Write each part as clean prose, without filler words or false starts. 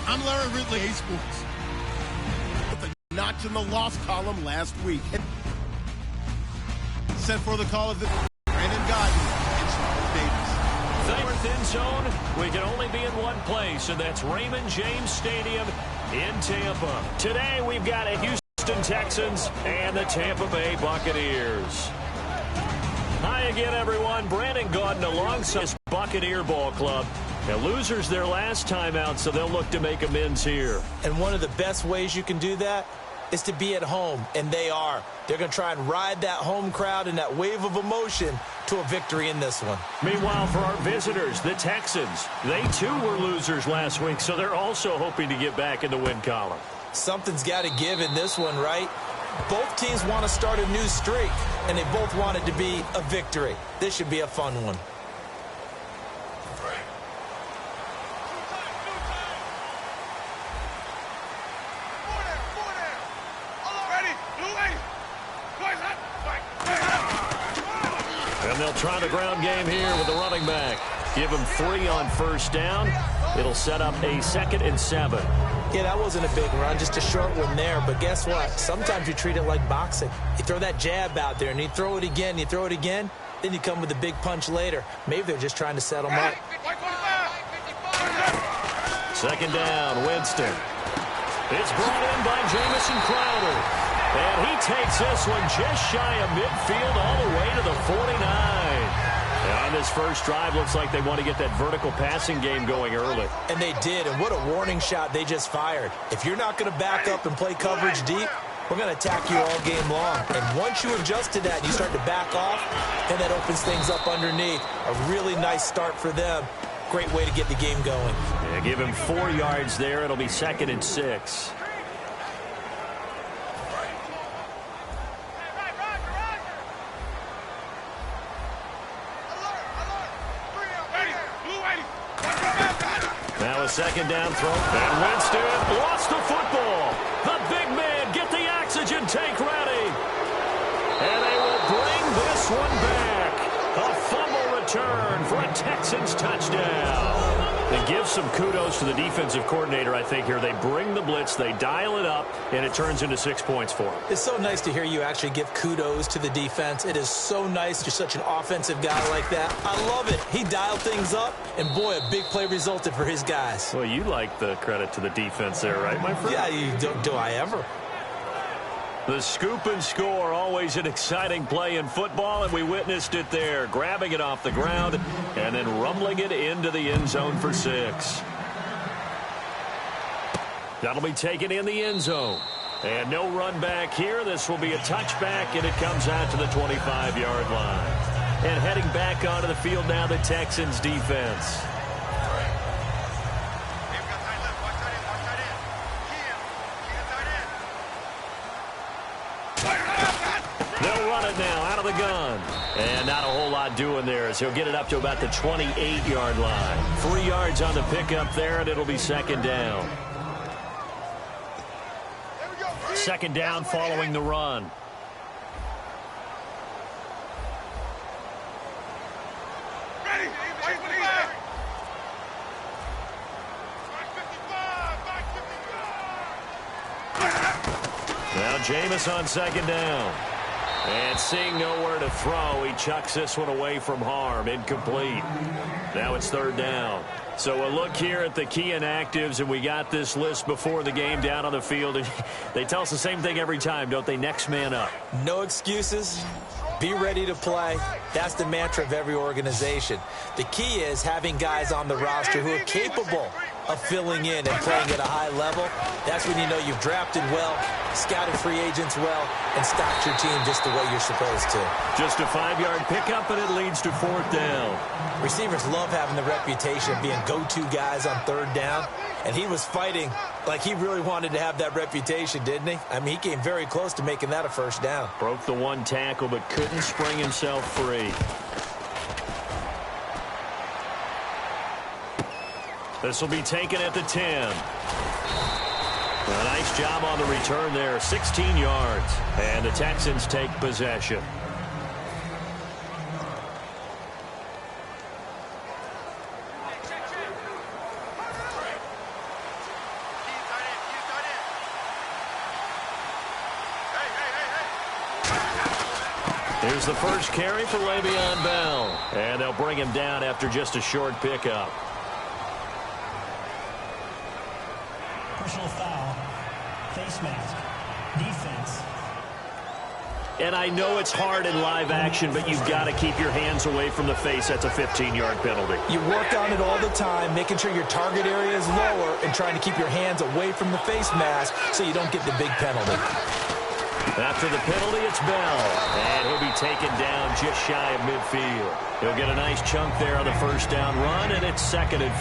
I'm Larry Ridley, A Sports. With a notch in the loss column last week. Set for the call of the Brandon Godden and Charles Davis. Fourth end zone, we can only be in one place, and that's Raymond James Stadium in Tampa. Today we've got a Houston Texans and the Tampa Bay Buccaneers. Hi again, everyone. Brandon Gaudin alongside this Buccaneer ball club. Now, losers their last time out, so they'll look to make amends here. And one of the best ways you can do that is to be at home, and they are. They're going to try and ride that home crowd and that wave of emotion to a victory in this one. Meanwhile, for our visitors, the Texans, they too were losers last week, so they're also hoping to get back in the win column. Something's got to give in this one, right? Both teams want to start a new streak, and they both want it to be a victory. This should be a fun one. And they'll try the ground game here with the running back. Give him 3 on first down. It'll set up a 2nd and 7. Yeah, that wasn't a big run, just a short one there. But guess what? Sometimes you treat it like boxing. You throw that jab out there, and you throw it again, then you come with a big punch later. Maybe they're just trying to set them up. 2nd down, Winston. It's brought in by Jamison Crowder. And he takes this one just shy of midfield all the way to the 49. And on this first drive, looks like they want to get that vertical passing game going early. And they did, and what a warning shot they just fired. If you're not going to back up and play coverage deep, we're going to attack you all game long. And once you adjust to that and you start to back off, then that opens things up underneath. A really nice start for them. Great way to get the game going. Yeah, give him 4 yards there. It'll be 2nd and 6. Now a 2nd down throw. And Winston lost the football. The big man, get the oxygen tank ready. And they will bring this one back. A fumble return for a Texans touchdown. They give some kudos to the defensive coordinator, I think, here. They bring the blitz, they dial it up, and it turns into 6 points for them. It's so nice to hear you actually give kudos to the defense. It is so nice. You're such an offensive guy like that. I love it. He dialed things up, and boy, a big play resulted for his guys. Well, you like the credit to the defense there, right, my friend? Yeah, do I ever? The scoop and score, always an exciting play in football, and we witnessed it there, grabbing it off the ground and then rumbling it into the end zone for 6. That'll be taken in the end zone. And no run back here. This will be a touchback, and it comes out to the 25-yard line. And heading back onto the field now, the Texans defense. They'll run it now out of the gun. And not a whole lot doing there as he'll get it up to about the 28-yard line. 3 yards on the pickup there, and it'll be 2nd down. 2nd down following the run. Now Jameis on 2nd down. And seeing nowhere to throw, he chucks this one away from harm. Incomplete. Now it's 3rd down. So a look here at the key inactives, and we got this list before the game down on the field. And they tell us the same thing every time, don't they? Next man up. No excuses. Be ready to play. That's the mantra of every organization. The key is having guys on the roster who are capable of filling in and playing at a high level. That's when you know you've drafted well, scouted free agents well, and stocked your team just the way you're supposed to. Just a 5-yard pickup, and it leads to 4th down. Receivers love having the reputation of being go-to guys on 3rd down, and he was fighting like he really wanted to have that reputation, didn't he? I mean, he came very close to making that a 1st down. Broke the 1 tackle, but couldn't spring himself free. This will be taken at the 10. A nice job on the return there, 16 yards. And the Texans take possession. Here's the first carry for Le'Veon Bell. And they'll bring him down after just a short pickup. Personal foul. Face mask. Defense. And I know it's hard in live action, but you've got to keep your hands away from the face. That's a 15-yard penalty. You work on it all the time, making sure your target area is lower and trying to keep your hands away from the face mask so you don't get the big penalty. After the penalty, it's Bell. And he'll be taken down just shy of midfield. He'll get a nice chunk there on the first down run, and it's 2nd and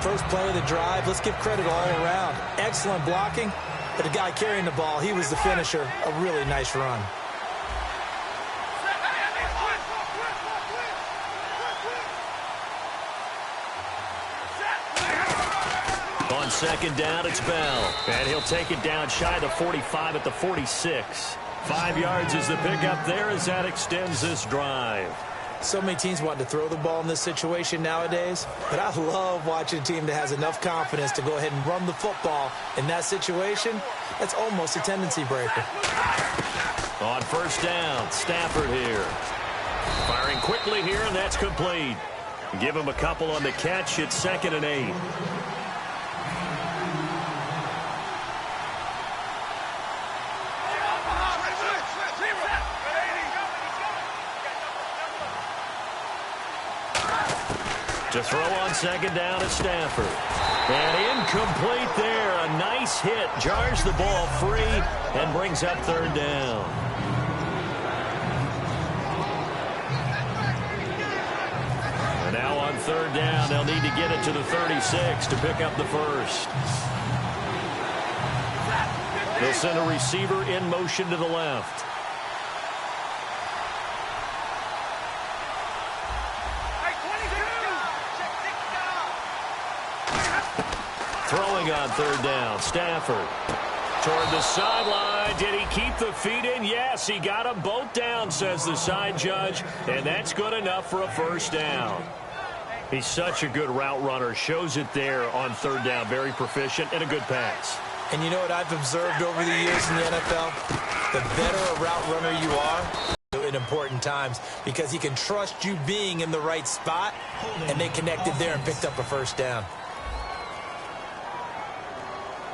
4. First play of the drive, let's give credit all around. Excellent blocking. But the guy carrying the ball, he was the finisher. A really nice run. On 2nd down, it's Bell. And he'll take it down shy of the 45 at the 46. 5 yards is the pickup there as that extends this drive. So many teams want to throw the ball in this situation nowadays, but I love watching a team that has enough confidence to go ahead and run the football. In that situation, that's almost a tendency breaker. On first down, Stafford here. Firing quickly here, and that's complete. Give him a couple on the catch. It's 2nd and 8. To throw on 2nd down at Stafford. And incomplete there. A nice hit. Jars the ball free and brings up 3rd down. And now on 3rd down, they'll need to get it to the 36 to pick up the first. They'll send a receiver in motion to the left. Throwing on 3rd down, Stafford. Toward the sideline. Did he keep the feet in? Yes, he got them both down, says the side judge. And that's good enough for a first down. He's such a good route runner. Shows it there on 3rd down. Very proficient and a good pass. And you know what I've observed over the years in the NFL? The better a route runner you are in important times, because he can trust you being in the right spot, and they connected there and picked up a first down.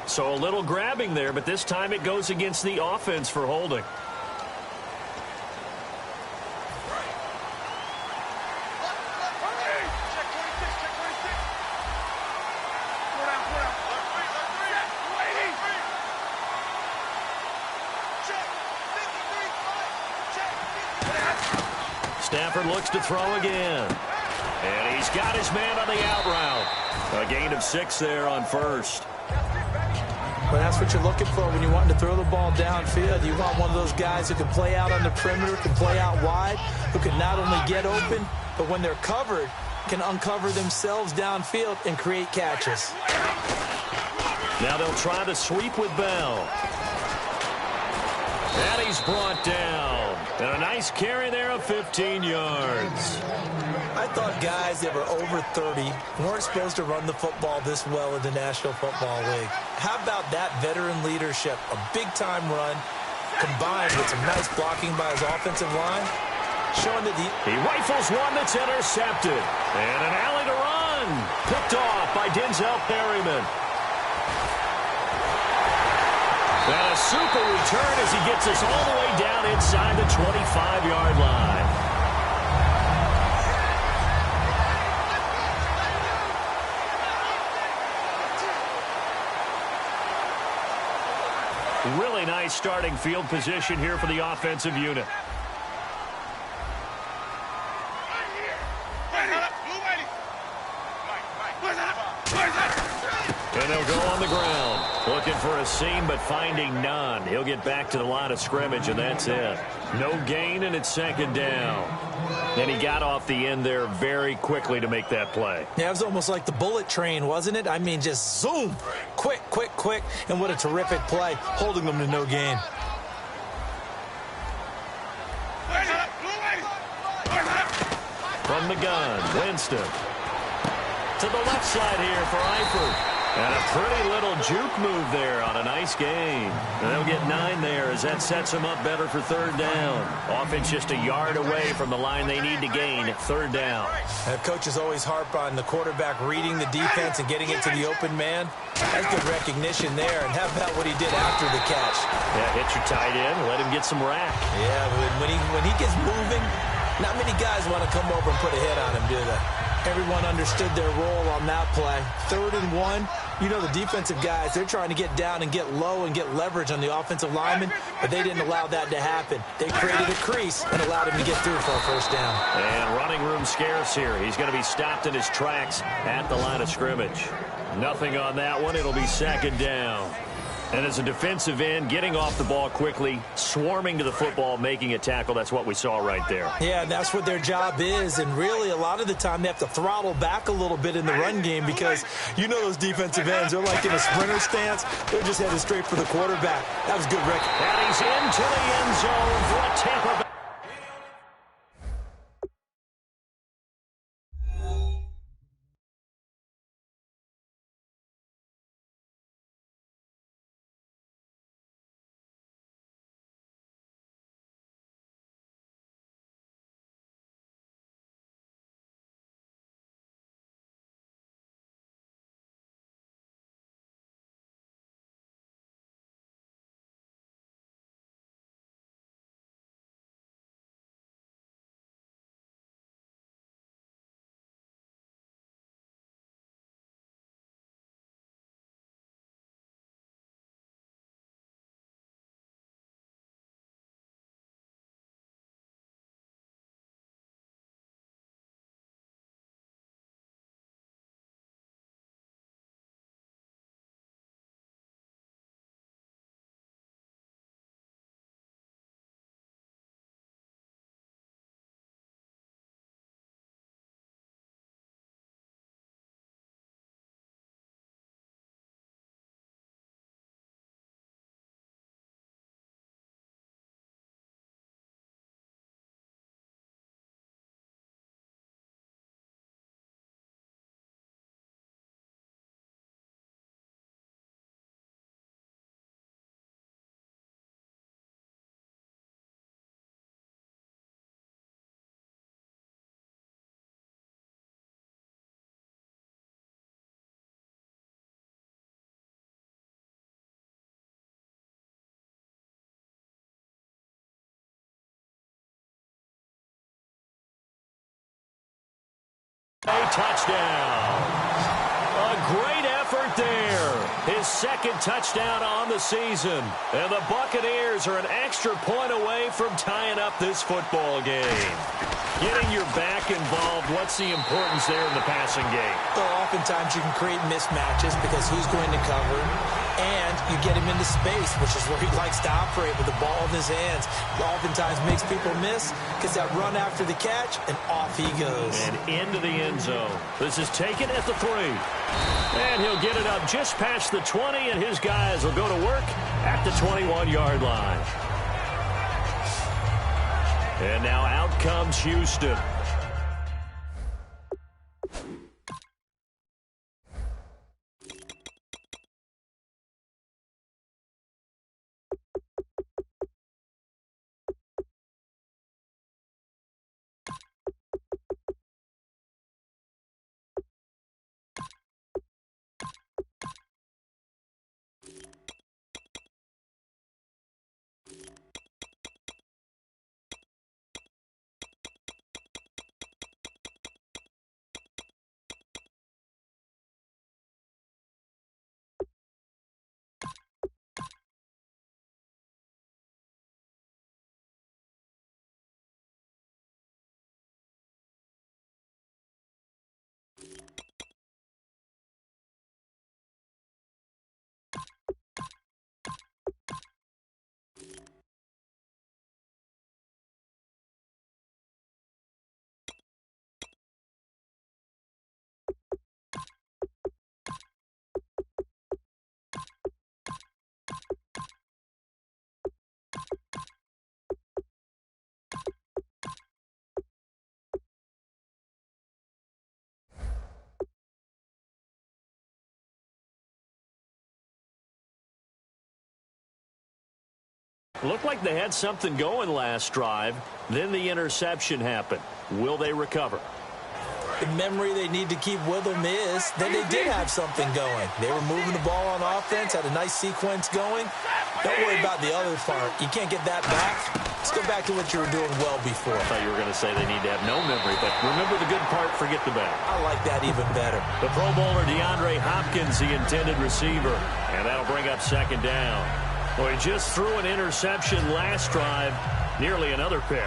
So a little grabbing there, but this time it goes against the offense for holding. Stafford looks to throw again. And he's got his man on the out route. A gain of 6 there on first. But that's what you're looking for when you want to throw the ball downfield. You want one of those guys who can play out on the perimeter, can play out wide, who can not only get open, but when they're covered, can uncover themselves downfield and create catches. Now they'll try to sweep with Bell. And he's brought down. And a nice carry there of 15 yards. I thought guys that were over 30 weren't supposed to run the football this well in the National Football League. How about that veteran leadership? A big-time run combined with some nice blocking by his offensive line, showing that he rifles one that's intercepted. And an alley to run. Picked off by Denzel Perryman. And a super return as he gets us all the way down inside the 25-yard line. Really nice starting field position here for the offensive unit. And they'll go on the ground. Looking for a seam, but finding none. He'll get back to the line of scrimmage, and that's it. No gain, and it's 2nd down. And he got off the end there very quickly to make that play. Yeah, it was almost like the bullet train, wasn't it? I mean, just zoom. Quick, quick, quick. And what a terrific play, holding them to no gain. From the gun, Winston. To the left side here for Eifert. And a pretty little juke move there on a nice game. And they'll get 9 there as that sets them up better for 3rd down. Offense just a yard away from the line they need to gain at 3rd down. Coaches always harp on the quarterback reading the defense and getting it to the open man. That's good recognition there. And how about what he did after the catch? Yeah, hit your tight end, let him get some rack. Yeah, when he gets moving, not many guys want to come over and put a hit on him, do they? Everyone understood their role on that play. 3rd and 1. You know the defensive guys, they're trying to get down and get low and get leverage on the offensive lineman, but they didn't allow that to happen. They created a crease and allowed him to get through for a 1st down. And running room scarce here. He's going to be stopped in his tracks at the line of scrimmage. Nothing on that one. It'll be 2nd down. And as a defensive end, getting off the ball quickly, swarming to the football, making a tackle, that's what we saw right there. Yeah, that's what their job is. And really, a lot of the time, they have to throttle back a little bit in the run game because you know those defensive ends, they're like in a sprinter stance. They're just headed straight for the quarterback. That was good, Rick. And he's into the end zone for a Tampa Bay. A touchdown. A great effort there. His 2nd touchdown on the season. And the Buccaneers are an extra point away from tying up this football game. Getting your back involved, what's the importance there in the passing game? Well, oftentimes you can create mismatches because who's going to cover, and you get him into space, which is where he likes to operate with the ball in his hands. Oftentimes makes people miss because that run after the catch, and off he goes. And into the end zone. This is taken at the 3. And he'll get it up just past the 20, and his guys will go to work at the 21-yard line. And now out comes Houston. Looked like they had something going last drive. Then the interception happened. Will they recover? The memory they need to keep with them is that they did have something going. They were moving the ball on offense, had a nice sequence going. Don't worry about the other part. You can't get that back. Let's go back to what you were doing well before. I thought you were going to say they need to have no memory, but remember the good part, forget the bad. I like that even better. The Pro Bowler DeAndre Hopkins, the intended receiver, and that'll bring up second down. Well, he just threw an interception last drive, nearly another pick.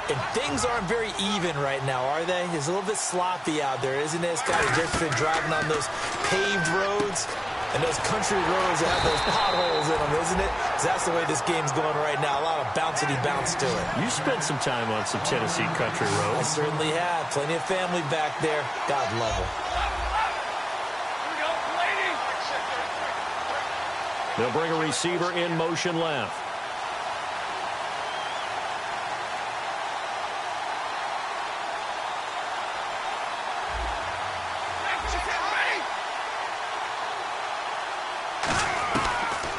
And things aren't very even right now, are they? It's a little bit sloppy out there, isn't it? It's kind of different driving on those paved roads and those country roads that have those potholes in them, isn't it? 'Cause that's the way this game's going right now. A lot of bouncy bounce to it. You spent some time on some Tennessee country I roads. certainly have. Plenty of family back there. God love them. They'll bring a receiver in motion left.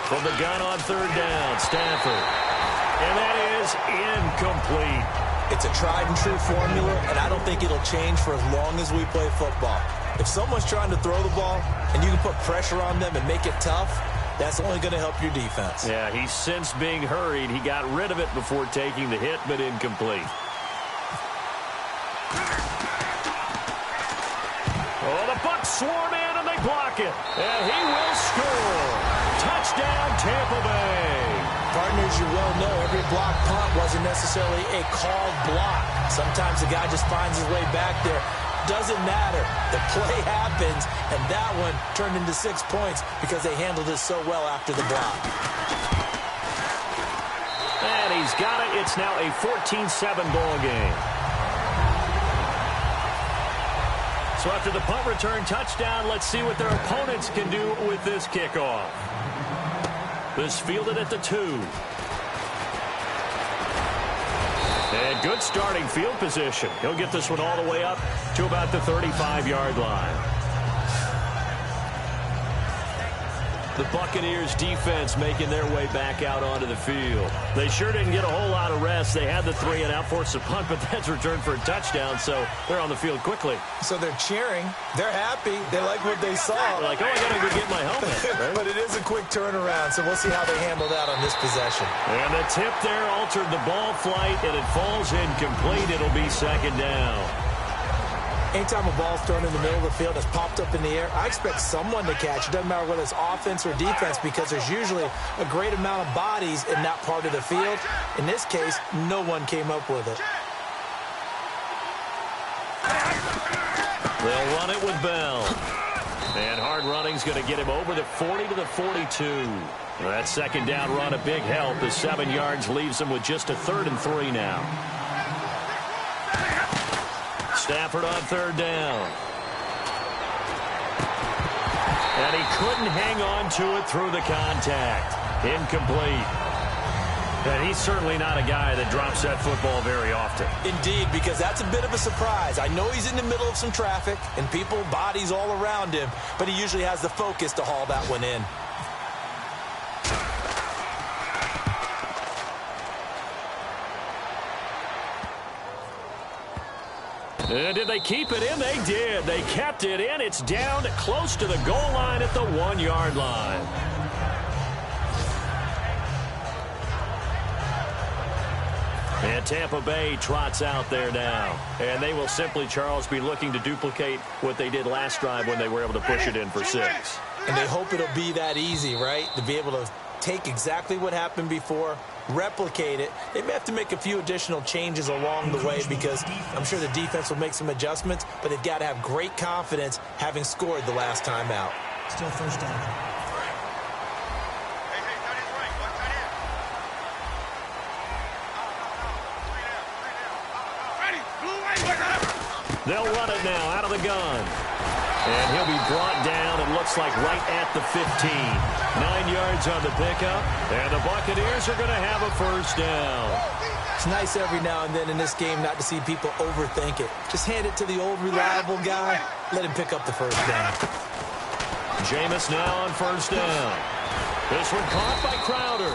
From the gun on third down, Stafford. And that is incomplete. It's a tried-and-true formula, and I don't think it'll change for as long as we play football. If someone's trying to throw the ball and you can put pressure on them and make it tough, that's only going to help your defense. Yeah, he's since being hurried. He got rid of it before taking the hit, but incomplete. Oh, the Bucs swarm in, and they block it. And he will score. Touchdown, Tampa Bay. Partners, you well know every block punt wasn't necessarily a called block. Sometimes the guy just finds his way back there. Doesn't matter. The play happens, and that one turned into 6 points because they handled it so well after the block. And he's got it. It's now a 14-7 ball game. So after the punt return touchdown, let's see what their opponents can do with this kickoff. This fielded at the 2. And good starting field position. He'll get this one all the way up to about the 35-yard line. The Buccaneers defense making their way back out onto the field. They sure didn't get a whole lot of rest. They had the 3 and out, forced a punt, but that's returned for a touchdown, so they're on the field quickly. So they're cheering. They're happy. They like what they saw. They're like, oh, I got to go get my helmet. Right? But it is a quick turnaround, so we'll see how they handle that on this possession. And the tip there altered the ball flight, and it falls incomplete. It'll be second down. Anytime a ball's thrown in the middle of the field, it's popped up in the air, I expect someone to catch. It doesn't matter whether it's offense or defense because there's usually a great amount of bodies in that part of the field. In this case, no one came up with it. They'll run it with Bell. And hard running's going to get him over the 40 to the 42. That second down run, a big help. The 7 yards leaves him with just a 3rd and 3 now. Stafford on third down. And he couldn't hang on to it through the contact. Incomplete. And he's certainly not a guy that drops that football very often. Indeed, because that's a bit of a surprise. I know he's in the middle of some traffic and people, bodies all around him, but he usually has the focus to haul that one in. And did they keep it in? They did. They kept it in. It's down close to the goal line at the 1-yard line. And Tampa Bay trots out there now. And they will simply, Charles, be looking to duplicate what they did last drive when they were able to push it in for 6. And they hope it'll be that easy, right? To be able to take exactly what happened before, replicate it. They may have to make a few additional changes along the way because I'm sure the defense will make some adjustments, but they've got to have great confidence having scored the last time out. Still first down. They'll run it now out of the gun. And he'll be brought down, it looks like, right at the 15. 9 yards on the pickup. And the Buccaneers are going to have a first down. It's nice every now and then in this game not to see people overthink it. Just hand it to the old reliable guy. Let him pick up the first down. Jameis now on first down. This one caught by Crowder.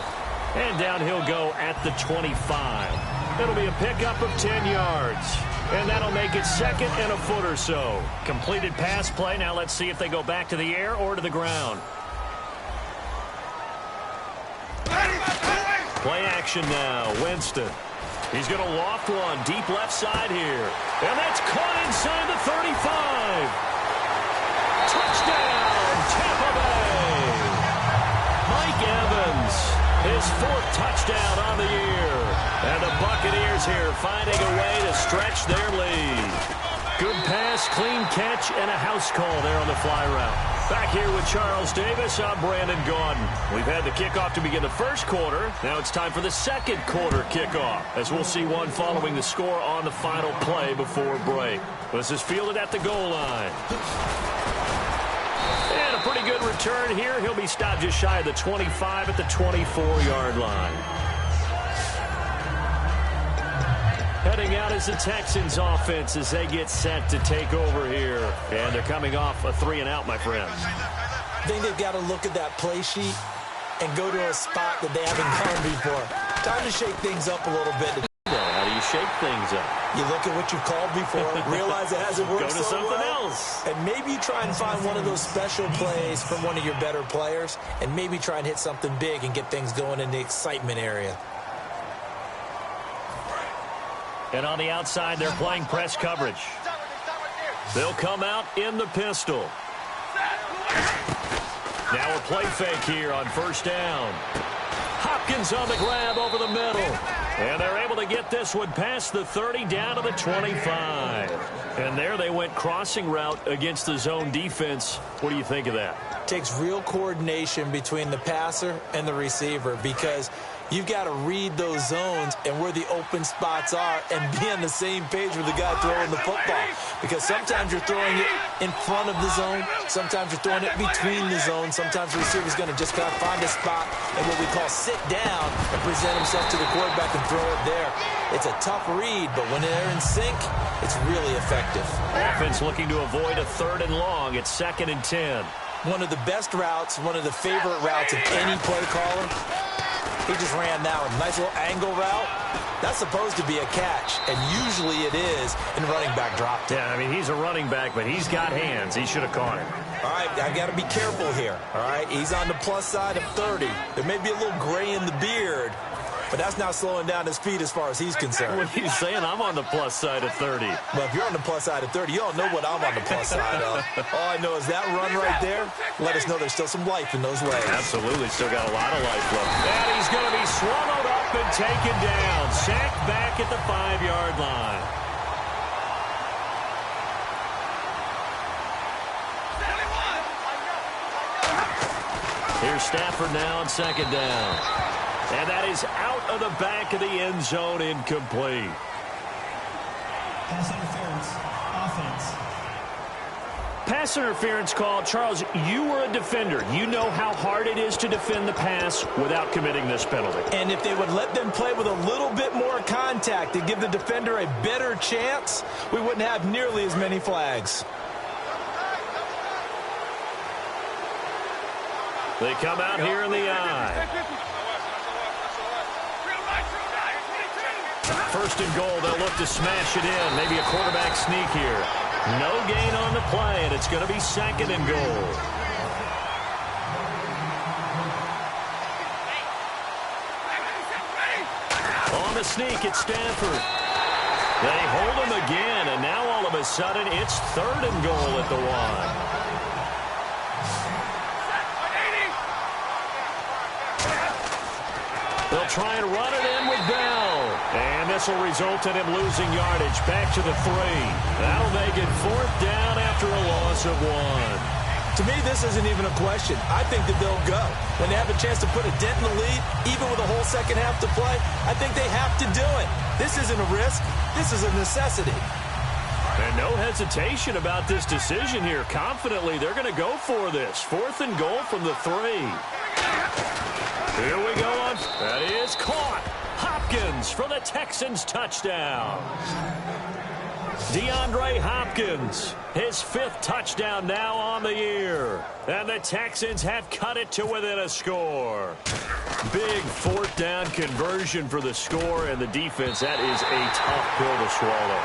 And down he'll go at the 25. It'll be a pickup of 10 yards. And that'll make it second and a foot or so. Completed pass play. Now let's see if they go back to the air or to the ground. Play action now. Winston. He's going to loft one deep left side here. And that's caught inside the 35. Touchdown, Tampa Bay. Mike Evans, his fourth touchdown on the year. And the Buccaneers here finding a way to stretch their lead. Good pass, clean catch, and a house call there on the fly route. Back here with Charles Davis, I'm Brandon Gaudin. We've had the kickoff to begin the first quarter. Now it's time for the second quarter kickoff, as we'll see one following the score on the final play before break. This is fielded at the goal line. And a pretty good return here. He'll be stopped just shy of the 25 at the 24-yard line. Heading out is the Texans offense as they get set to take over here. And they're coming off a 3-and-out, my friends. I think they've got to look at that play sheet and go to a spot that they haven't gone before. Time to shake things up a little bit. How do you shake things up? You look at what you've called before, realize it hasn't worked Go to so something well, else. and maybe you try and find one of those special plays from one of your better players, and maybe try and hit something big and get things going in the excitement area. And on the outside, they're playing press coverage. They'll come out in the pistol. Now a play fake here on first down. Hopkins on the grab over the middle. And they're able to get this one past the 30 down to the 25. And there they went crossing route against the zone defense. What do you think of that? Takes real coordination between the passer and the receiver, because you've got to read those zones and where the open spots are and be on the same page with the guy throwing the football. Because sometimes you're throwing it in front of the zone. Sometimes you're throwing it between the zones. Sometimes the receiver's going to just kind of find a spot and what we call sit down and present himself to the quarterback and throw it there. It's a tough read, but when they're in sync, it's really effective. Offense looking to avoid a 3rd and long. It's 2nd and 10. One of the best routes, one of the favorite routes of any play caller. He just ran that one. Nice little angle route. That's supposed to be a catch, and usually it is, and running back dropped it. Yeah, I mean, he's a running back, but he's got hands. He should have caught it. All right, I got to be careful here. All right, he's on the plus side of 30. There may be a little gray in the beard, but that's not slowing down his speed as far as he's concerned. What are you saying? I'm on the plus side of 30. Well, if you're on the plus side of 30, you don't know what I'm on the plus side of. All I know is that run right there, let us know there's still some life in those legs. Absolutely, still got a lot of life left. And he's going to be swallowed up and taken down. Sacked back at the 5-yard line. Here's Stafford now on 2nd down. And that is out of the back of the end zone, incomplete. Pass interference, offense. Pass interference call. Charles, you were a defender. You know how hard it is to defend the pass without committing this penalty. And if they would let them play with a little bit more contact and give the defender a better chance, we wouldn't have nearly as many flags. They come out here in the eye. 1st and goal, they'll look to smash it in. Maybe a quarterback sneak here. No gain on the play, and it's going to be 2nd and goal. On the sneak, it's Stafford. They hold him again, and now all of a sudden, it's 3rd and goal at the 1. They'll try and run it in with Bell. And this will result in him losing yardage back to the 3. That'll make it 4th down after a loss of 1. To me, this isn't even a question. I think that they'll go. When they have a chance to put a dent in the lead, even with a whole second half to play, I think they have to do it. This isn't a risk. This is a necessity. And no hesitation about this decision here. Confidently, they're going to go for this. 4th and goal from the 3. Here we go on. That is caught. Hopkins for the Texans touchdown. DeAndre Hopkins, his 5th touchdown now on the year. And the Texans have cut it to within a score. Big 4th down conversion for the score, and the defense, that is a tough pill to swallow.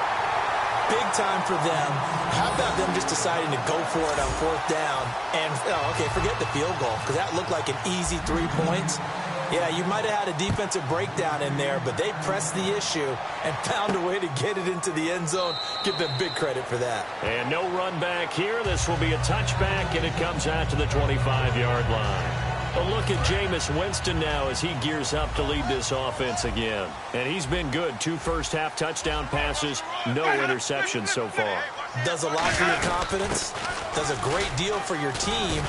Big time for them. How about them just deciding to go for it on 4th down? And, okay, forget the field goal, because that looked like an easy 3 points. Yeah, you might have had a defensive breakdown in there, but they pressed the issue and found a way to get it into the end zone. Give them big credit for that. And no run back here. This will be a touchback, and it comes out to the 25-yard line. A look at Jameis Winston now as he gears up to lead this offense again. And he's been good. 2 first-half touchdown passes, no interceptions so far. Does a lot for your confidence. Does a great deal for your team.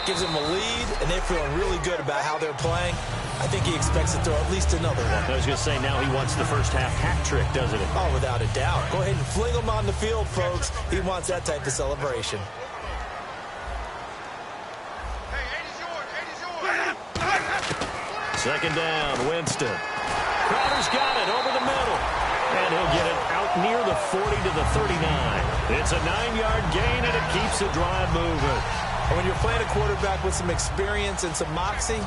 Gives them a lead, and they're feeling really good about how they're playing. I think he expects to throw at least another one. I was going to say, now he wants the first-half hat trick, doesn't he? Oh, without a doubt. Go ahead and fling him on the field, folks. He wants that type of celebration. Second down, Winston. Crowder's got it over the middle. And he'll get it out near the 40 to the 39. It's a 9-yard gain, and it keeps the drive moving. And when you're playing a quarterback with some experience and some moxie,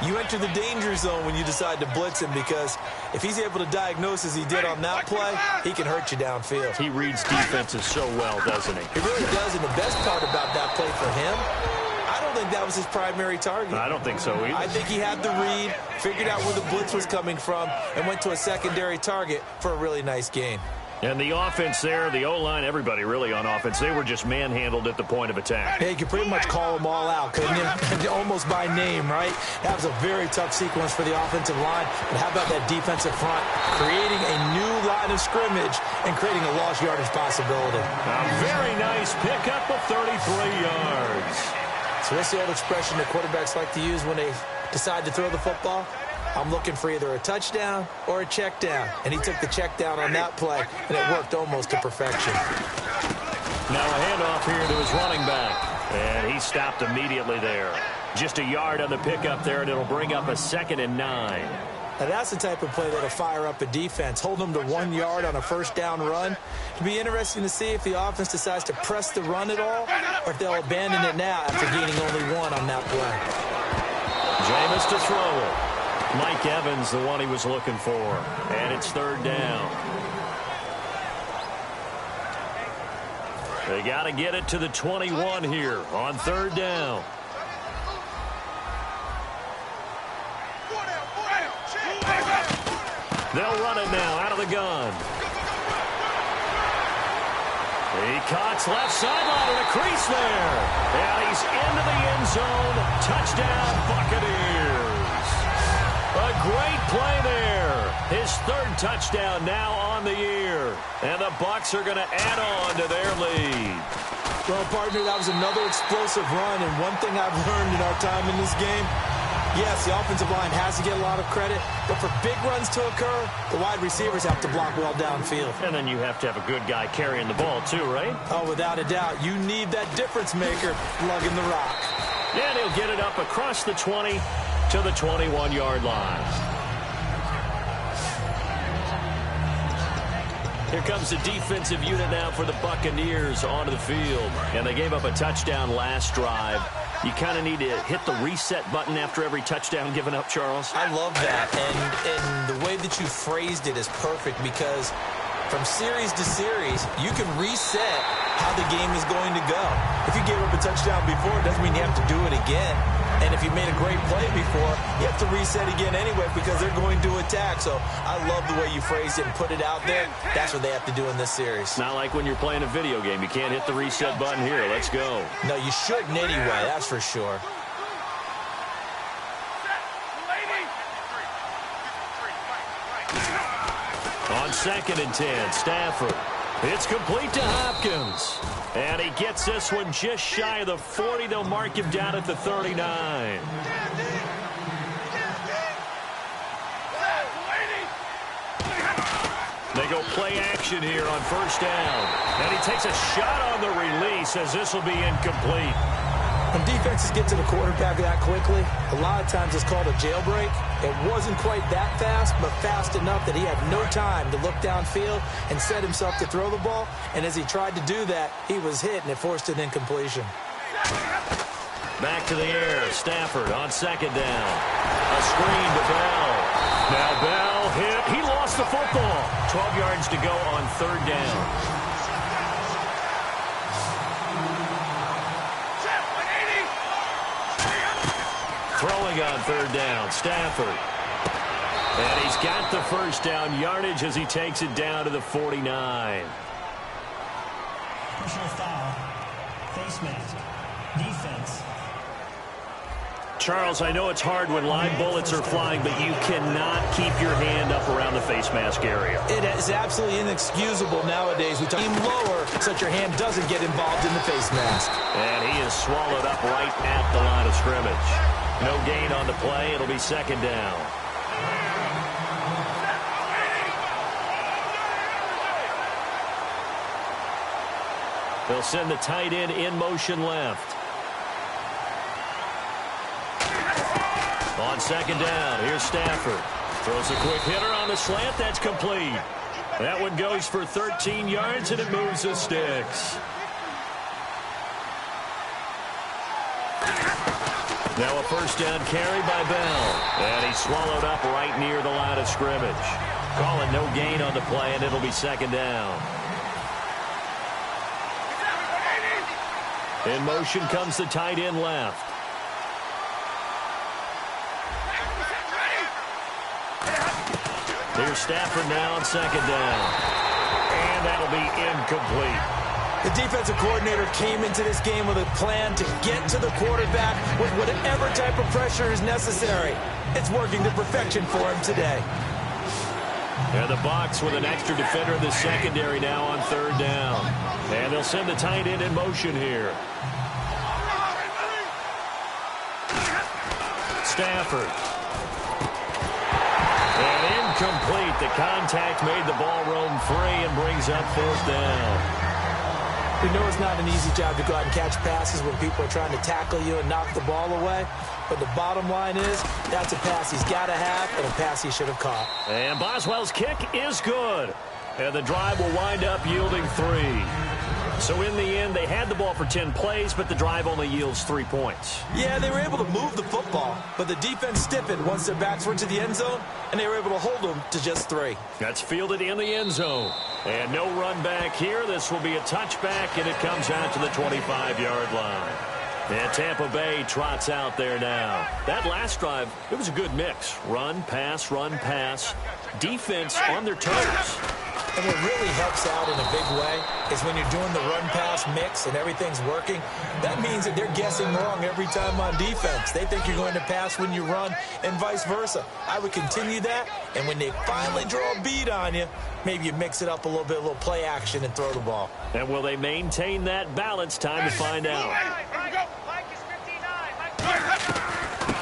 you enter the danger zone when you decide to blitz him, because if he's able to diagnose as he did on that play, he can hurt you downfield. He reads defenses so well, doesn't he? He really does, and the best part about that play for him, I don't think that was his primary target. I don't think so either. I think he had the read, figured out where the blitz was coming from, and went to a secondary target for a really nice gain. And the offense there, the O-line, everybody really on offense, they were just manhandled at the point of attack. Yeah, you could pretty much call them all out, couldn't you? Almost by name, right? That was a very tough sequence for the offensive line. But how about that defensive front creating a new line of scrimmage and creating a lost yardage possibility? A very nice pickup of 33 yards. So what's the old expression that quarterbacks like to use when they decide to throw the football? I'm looking for either a touchdown or a check down. And he took the check down on that play, and it worked almost to perfection. Now a handoff here to his running back. And he stopped immediately there. Just a yard on the pickup there, and it'll bring up a 2nd and 9. Now that's the type of play that'll fire up a defense. Hold them to 1 yard on a first down run. It'll be interesting to see if the offense decides to press the run at all, or if they'll abandon it now after gaining only 1 on that play. Jameis to throw it. Mike Evans, the one he was looking for. And it's 3rd down. They got to get it to the 21 here on 3rd down. They'll run it now out of the gun. He cuts left sideline and a crease there. And he's into the end zone. Touchdown, Buccaneers. A great play there. His 3rd touchdown now on the year. And the Bucs are going to add on to their lead. Well, partner, that was another explosive run. And one thing I've learned in our time in this game, yes, the offensive line has to get a lot of credit, but for big runs to occur, the wide receivers have to block well downfield. And then you have to have a good guy carrying the ball too, right? Oh, without a doubt. You need that difference maker lugging the rock. And he'll get it up across the 20 to the 21-yard line. Here comes the defensive unit now for the Buccaneers onto the field. And they gave up a touchdown last drive. You kind of need to hit the reset button after every touchdown given up, Charles. I love that. And the way that you phrased it is perfect, because from series to series, you can reset how the game is going to go. If you gave up a touchdown before, it doesn't mean you have to do it again. And if you made a great play before, you have to reset again anyway, because they're going to attack. So I love the way you phrased it and put it out there. That's what they have to do in this series. Not like when you're playing a video game. You can't hit the reset button here. Let's go. No, you shouldn't anyway, that's for sure. On 2nd and 10, Stafford. It's complete to Hopkins. And he gets this one just shy of the 40. They'll mark him down at the 39. They go play action here on 1st down. And he takes a shot on the release as this will be incomplete. When defenses get to the quarterback that quickly, a lot of times it's called a jailbreak. It wasn't quite that fast, but fast enough that he had no time to look downfield and set himself to throw the ball. And as he tried to do that, he was hit, and it forced an incompletion. Back to the air. Stafford on second down. A screen to Bell. Now Bell hit. He lost the football. 12 yards to go on third down. Throwing on third down, Stafford. And he's got the first down yardage as he takes it down to the 49. Personal foul. Face mask. Defense. Charles, I know it's hard when live bullets are flying, but you cannot keep your hand up around the face mask area. It is absolutely inexcusable nowadays. We aim lower so that your hand doesn't get involved in the face mask. And he is swallowed up right at the line of scrimmage. No gain on the play. It'll be second down. They'll send the tight end in motion left. On second down, here's Stafford. Throws a quick hitter on the slant. That's complete. That one goes for 13 yards, and it moves the sticks. Now a first down carry by Bell. And he's swallowed up right near the line of scrimmage. Calling no gain on the play, and it'll be second down. In motion comes the tight end left. Here's Stafford now on second down. And that'll be incomplete. The defensive coordinator came into this game with a plan to get to the quarterback with whatever type of pressure is necessary. It's working to perfection for him today. And the Bucs with an extra defender in the secondary now on third down. And they'll send the tight end in motion here. Stafford. And incomplete. The contact made the ball roam free and brings up fourth down. We know it's not an easy job to go out and catch passes when people are trying to tackle you and knock the ball away. But the bottom line is, that's a pass he's got to have and a pass he should have caught. And Boswell's kick is good. And the drive will wind up yielding 3. So in the end, they had the ball for 10 plays, but the drive only yields 3 points. Yeah, they were able to move the football, but the defense stiffened once their backs were to the end zone, and they were able to hold them to just 3. That's fielded in the end zone. And no run back here. This will be a touchback, and it comes out to the 25-yard line. And Tampa Bay trots out there now. That last drive, it was a good mix. Run, pass, defense on their toes. And what really helps out in a big way is when you're doing the run-pass mix and everything's working, that means that they're guessing wrong every time on defense. They think you're going to pass when you run and vice versa. I would continue that, and when they finally draw a bead on you, maybe you mix it up a little bit, a little play action, and throw the ball. And will they maintain that balance? Time to find out.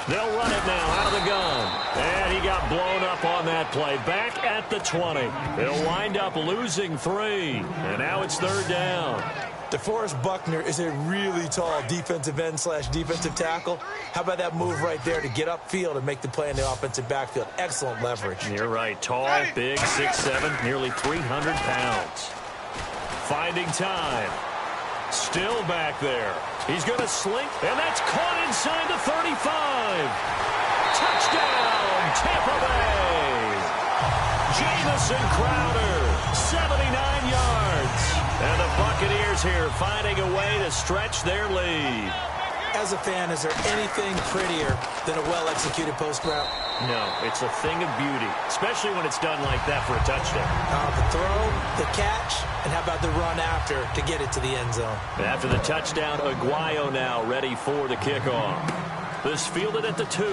They'll run it now out of the gun. And he got blown up on that play. Back at the 20. They'll wind up losing 3. And now it's third down. DeForest Buckner is a really tall defensive end / defensive tackle. How about that move right there to get upfield and make the play in the offensive backfield? Excellent leverage. You're right. Tall, big, 6'7", nearly 300 pounds. Finding time. Still back there. He's going to slink, and that's caught inside the 35. Touchdown, Tampa Bay. Jamison Crowder, 79 yards. And the Buccaneers here finding a way to stretch their lead. As a fan, is there anything prettier than a well-executed post route? No, it's a thing of beauty, especially when it's done like that for a touchdown. The throw, the catch, and how about the run after to get it to the end zone? After the touchdown, Aguayo now ready for the kickoff. This fielded at the 2.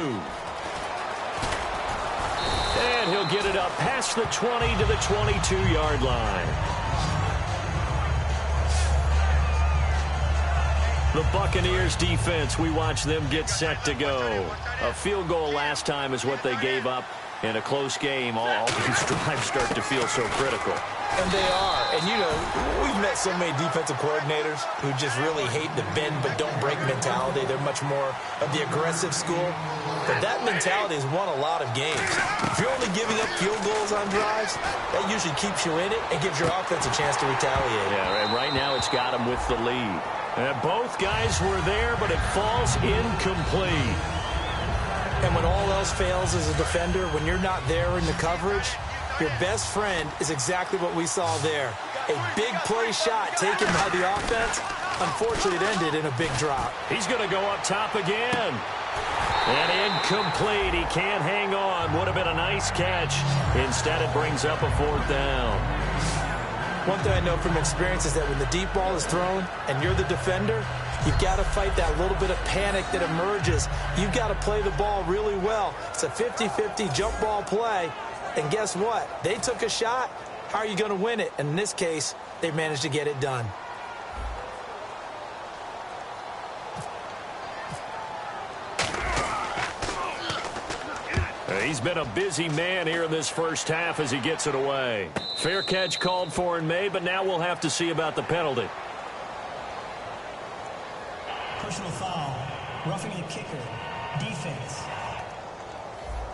And he'll get it up past the 20 to the 22-yard line. The Buccaneers defense, we watch them get set to go. A field goal last time is what they gave up. In a close game, all these drives start to feel so critical. And they are. And, you know, we've met so many defensive coordinators who just really hate the bend but don't break mentality. They're much more of the aggressive school. But that mentality has won a lot of games. If you're only giving up field goals on drives, that usually keeps you in it and gives your offense a chance to retaliate. Yeah, and right now it's got them with the lead. And both guys were there, but it falls incomplete. And when all else fails as a defender, when you're not there in the coverage, your best friend is exactly what we saw there. A big play shot taken by the offense. Unfortunately, it ended in a big drop. He's going to go up top again. And incomplete. He can't hang on. Would have been a nice catch. Instead, it brings up a 4th down. One thing I know from experience is that when the deep ball is thrown and you're the defender, you've got to fight that little bit of panic that emerges. You've got to play the ball really well. It's a 50-50 jump ball play. And guess what? They took a shot. How are you going to win it? And in this case, they managed to get it done. He's been a busy man here in this first half as he gets it away. Fair catch called for and made, but now we'll have to see about the penalty. Personal foul. Roughing the kicker. Defense.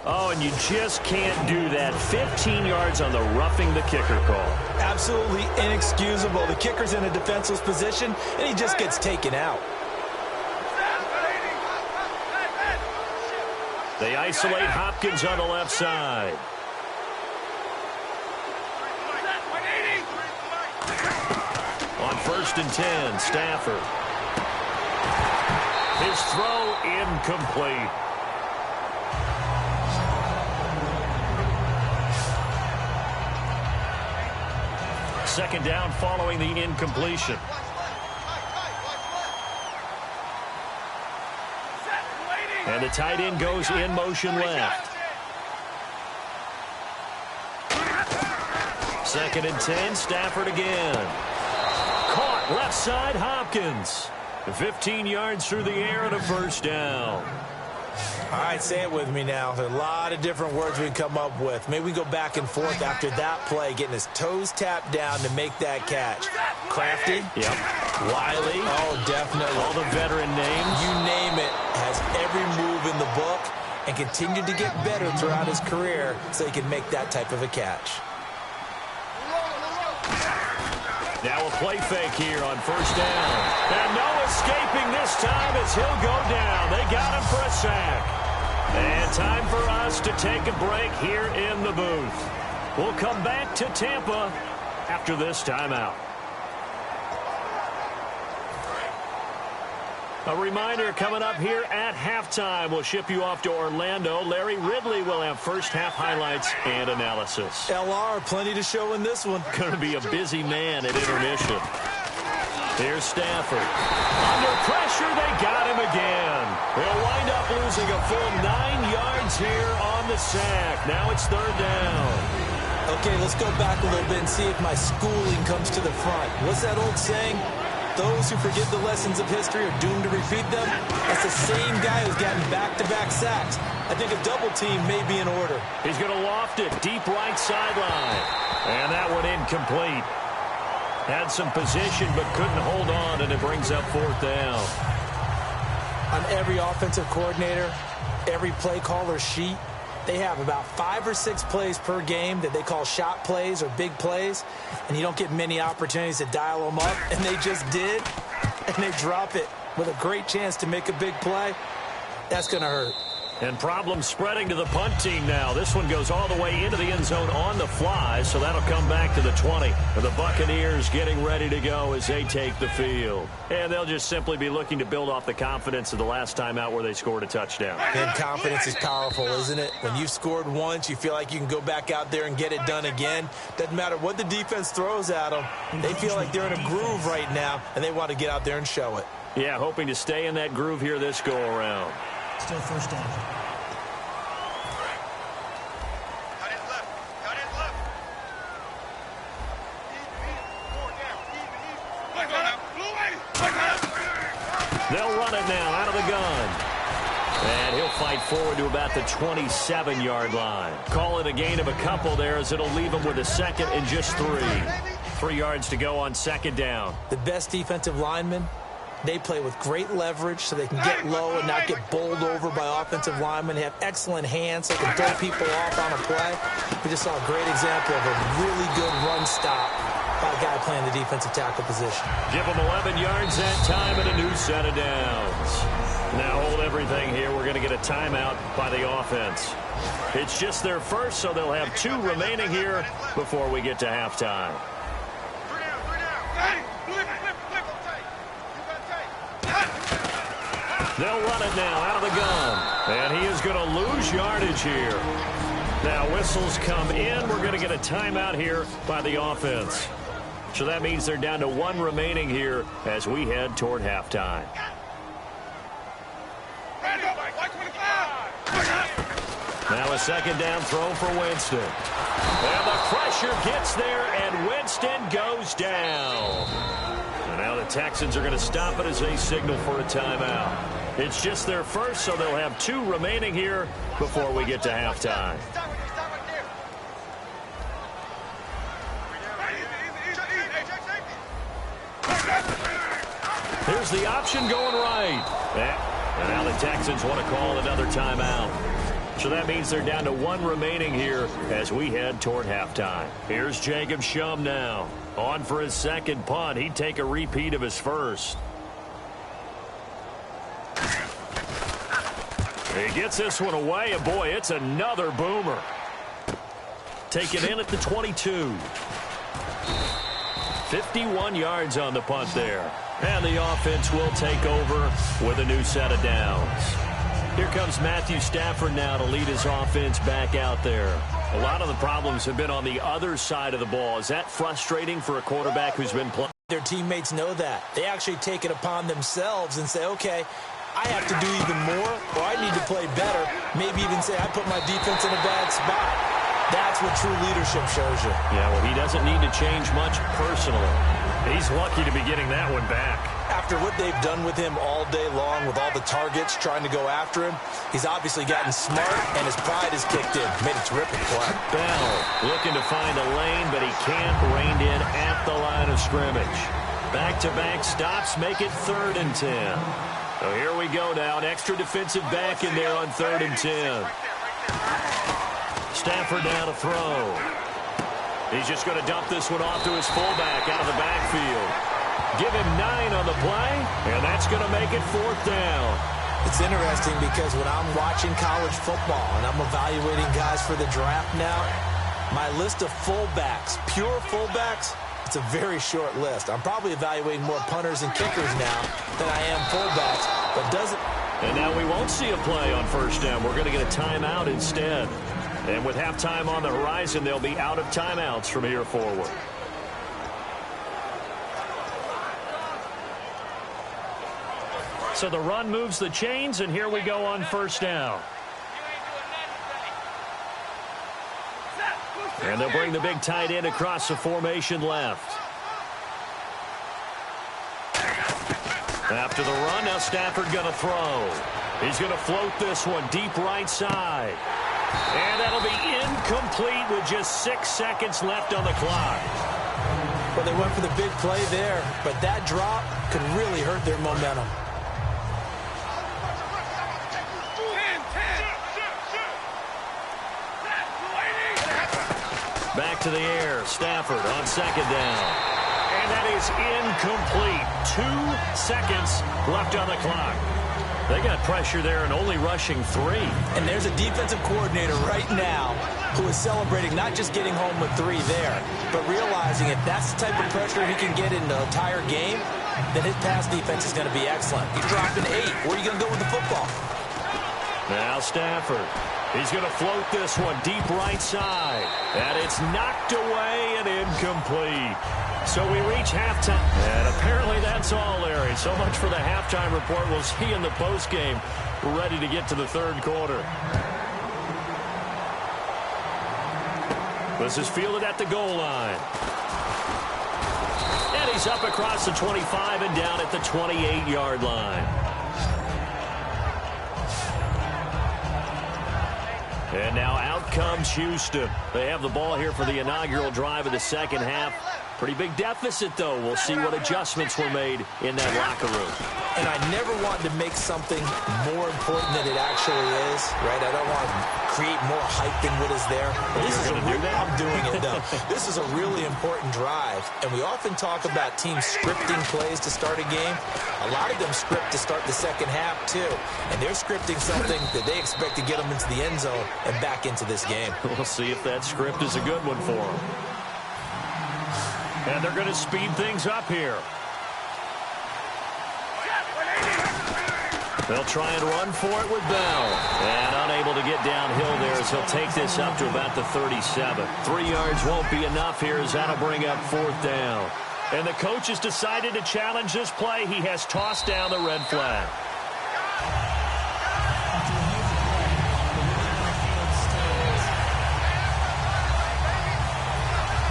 Oh, and you just can't do that. 15 yards on the roughing the kicker call. Absolutely inexcusable. The kicker's in a defenseless position, and he just gets taken out. They isolate Hopkins on the left side. On 1st and 10, Stafford. His throw incomplete. Second down following the incompletion. And the tight end goes in motion left. 2nd and 10, Stafford again. Caught left side, Hopkins. 15 yards through the air and a 1st down. All right, say it with me now. There are a lot of different words we can come up with. Maybe we go back and forth after that play, getting his toes tapped down to make that catch. Crafty? Yep. Wiley? Oh, definitely. All the veteran names? You name it. Has every move in the book and continued to get better throughout his career so he can make that type of a catch. Now a play fake here on 1st down. And no escaping this time as he'll go down. They got him for a sack. And time for us to take a break here in the booth. We'll come back to Tampa after this timeout. A reminder coming up here at halftime. We'll ship you off to Orlando. Larry Ridley will have first half highlights and analysis. LR, plenty to show in this one. Going to be a busy man at intermission. Here's Stafford. Under pressure, they got him again. They'll wind up losing a full 9 yards here on the sack. Now it's 3rd down. Okay, let's go back a little bit and see if my schooling comes to the front. What's that old saying? Those who forget the lessons of history are doomed to repeat them. That's the same guy who's gotten back-to-back sacks. I think a double team may be in order. He's going to loft it deep right sideline. And that one incomplete. Had some position but couldn't hold on, and it brings up 4th down. On every offensive coordinator, every play caller sheet, they have about 5 or 6 plays per game that they call shot plays or big plays, and you don't get many opportunities to dial them up, and they just did, and they drop it with a great chance to make a big play. That's going to hurt. And problems spreading to the punt team now. This one goes all the way into the end zone on the fly, so that'll come back to the 20. And the Buccaneers getting ready to go as they take the field. And they'll just simply be looking to build off the confidence of the last time out where they scored a touchdown. And confidence is powerful, isn't it? When you've scored once, you feel like you can go back out there and get it done again. Doesn't matter what the defense throws at them. They feel like they're in a groove right now, and they want to get out there and show it. Yeah, hoping to stay in that groove here this go-around. Still 1st down. They'll run it now out of the gun. And he'll fight forward to about the 27-yard line. Call it a gain of a couple there as it'll leave them with a second and just 3. 3 yards to go on second down. The best defensive linemen, they play with great leverage so they can get low and not get bowled over by offensive linemen. They have excellent hands so they can throw people off on a play. We just saw a great example of a really good run stop by a guy playing the defensive tackle position. Give them 11 yards that time and a new set of downs. Now hold everything here. We're going to get a timeout by the offense. It's just their first, so they'll have 2 remaining here before we get to halftime. They'll run it now out of the gun. And he is going to lose yardage here. Now whistles come in. We're going to get a timeout here by the offense. So that means they're down to 1 remaining here as we head toward halftime. Now a second down throw for Winston. And the pressure gets there, and Winston goes down. And now the Texans are going to stop it as they signal for a timeout. It's just their first, so they'll have 2 remaining here before we get to halftime. Here's the option going right. And now the Texans want to call another timeout. So that means they're down to 1 remaining here as we head toward halftime. Here's Jacob Shum now. On for his second punt. He'd take a repeat of his first. He gets this one away, and boy, it's another boomer. Taken in at the 22. 51 yards on the punt there. And the offense will take over with a new set of downs. Here comes Matthew Stafford now to lead his offense back out there. A lot of the problems have been on the other side of the ball. Is that frustrating for a quarterback who's been playing? Their teammates know that. They actually take it upon themselves and say, okay, I have to do even more, or I need to play better. Maybe even say I put my defense in a bad spot. That's what true leadership shows you. Yeah, well, he doesn't need to change much personally. He's lucky to be getting that one back. After what they've done with him all day long with all the targets trying to go after him, he's obviously gotten smart, and his pride has kicked in. Made a terrific play. Bell looking to find a lane, but he can't rein in at the line of scrimmage. Back-to-back stops make it 3rd and 10. So here we go now. An extra defensive back in there on 3rd and 10. Stafford now to throw. He's just going to dump this one off to his fullback out of the backfield. Give him 9 on the play, and that's going to make it 4th down. It's interesting because when I'm watching college football and I'm evaluating guys for the draft now, my list of fullbacks, pure fullbacks, it's a very short list. I'm probably evaluating more punters and kickers now than I am fullbacks, but doesn't. And now we won't see a play on 1st down. We're going to get a timeout instead. And with halftime on the horizon, they'll be out of timeouts from here forward. So the run moves the chains, and here we go on 1st down. And they'll bring the big tight end across the formation left. After the run, now Stafford going to throw. He's going to float this one deep right side. And that'll be incomplete with just 6 seconds left on the clock. Well, they went for the big play there, but that drop could really hurt their momentum. Back to the air. Stafford on 2nd down. And that is incomplete. 2 seconds left on the clock. They got pressure there and only rushing 3. And there's a defensive coordinator right now who is celebrating not just getting home with 3 there, but realizing if that's the type of pressure he can get in the entire game, then his pass defense is going to be excellent. He's dropping 8. Where are you going to go with the football? Now Stafford. He's going to float this one deep right side. And it's knocked away and incomplete. So we reach halftime. And apparently that's all, Larry. So much for the halftime report. We'll see you in the postgame. We're ready to get to the 3rd quarter. This is fielded at the goal line. And he's up across the 25 and down at the 28-yard line. And now out comes Houston. They have the ball here for the inaugural drive of the second half. Pretty big deficit, though. We'll see what adjustments were made in that locker room. And I never want to make something more important than it actually is, right? I don't want to create more hype than what is there. This is I'm doing it, though. This is a really important drive. And we often talk about teams scripting plays to start a game. A lot of them script to start the second half, too. And they're scripting something that they expect to get them into the end zone and back into this game. We'll see if that script is a good one for them. And they're going to speed things up here. They'll try and run for it with Bell. And unable to get downhill there as he'll take this up to about the 37. 3 yards won't be enough here as that'll bring up 4th down. And the coach has decided to challenge this play. He has tossed down the red flag.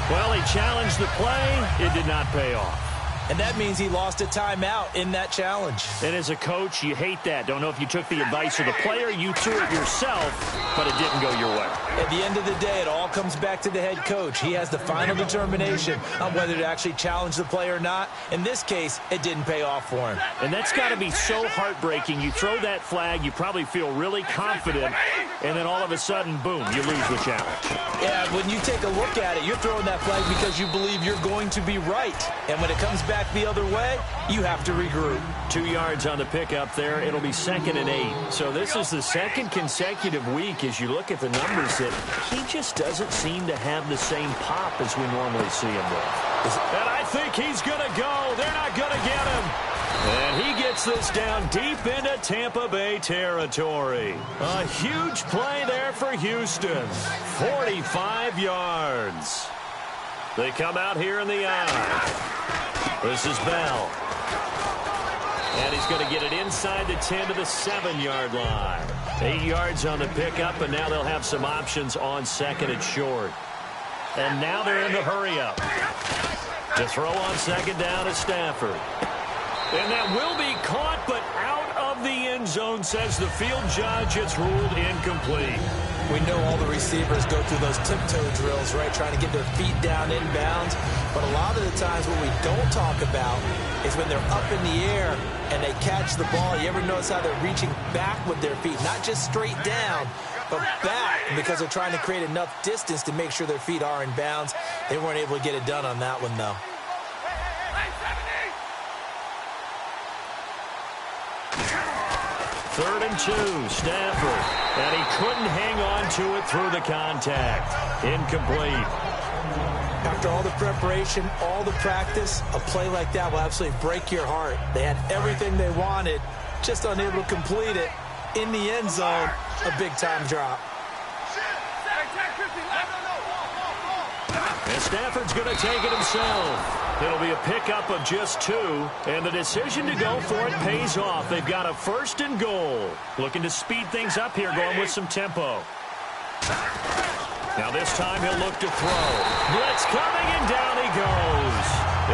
Well, he challenged the play. It did not pay off. And that means he lost a timeout in that challenge. And as a coach, you hate that. Don't know if you took the advice of the player. You threw it yourself, but it didn't go your way. At the end of the day, it all comes back to the head coach. He has the final determination on whether to actually challenge the play or not. In this case, it didn't pay off for him. And that's got to be so heartbreaking. You throw that flag, you probably feel really confident, and then all of a sudden, boom, you lose the challenge. Yeah, when you take a look at it, you're throwing that flag because you believe you're going to be right. And when it comes back the other way, you have to regroup. 2 yards on the pickup there. It'll be 2nd and 8. So this is the second consecutive week as you look at the numbers that he just doesn't seem to have the same pop as we normally see him with. And I think he's going to go. They're not going to get him. And he gets this down deep into Tampa Bay territory. A huge play there for Houston. 45 yards. They come out here in the eye. This is Bell. And he's going to get it inside the 10 to the 7-yard line. 8 yards on the pickup, and now they'll have some options on 2nd and short. And now they're in the hurry-up. To throw on 2nd down to Stafford. And that will be caught, but out of the end zone, says the field judge. It's ruled incomplete. We know all the receivers go through those tiptoe drills, right, trying to get their feet down inbounds. But a lot of the times what we don't talk about is when they're up in the air and they catch the ball. You ever notice how they're reaching back with their feet, not just straight down, but back, because they're trying to create enough distance to make sure their feet are in bounds. They weren't able to get it done on that one, though. Third and 2, Stafford. And he couldn't hang on to it through the contact. Incomplete. After all the preparation, all the practice, a play like that will absolutely break your heart. They had everything they wanted, just unable to complete it. In the end zone, a big-time drop. And Stafford's going to take it himself. It'll be a pickup of just 2, and the decision to go for it pays off. They've got a 1st and goal. Looking to speed things up here, going with some tempo. Now this time he'll look to throw. Blitz coming, and down he goes.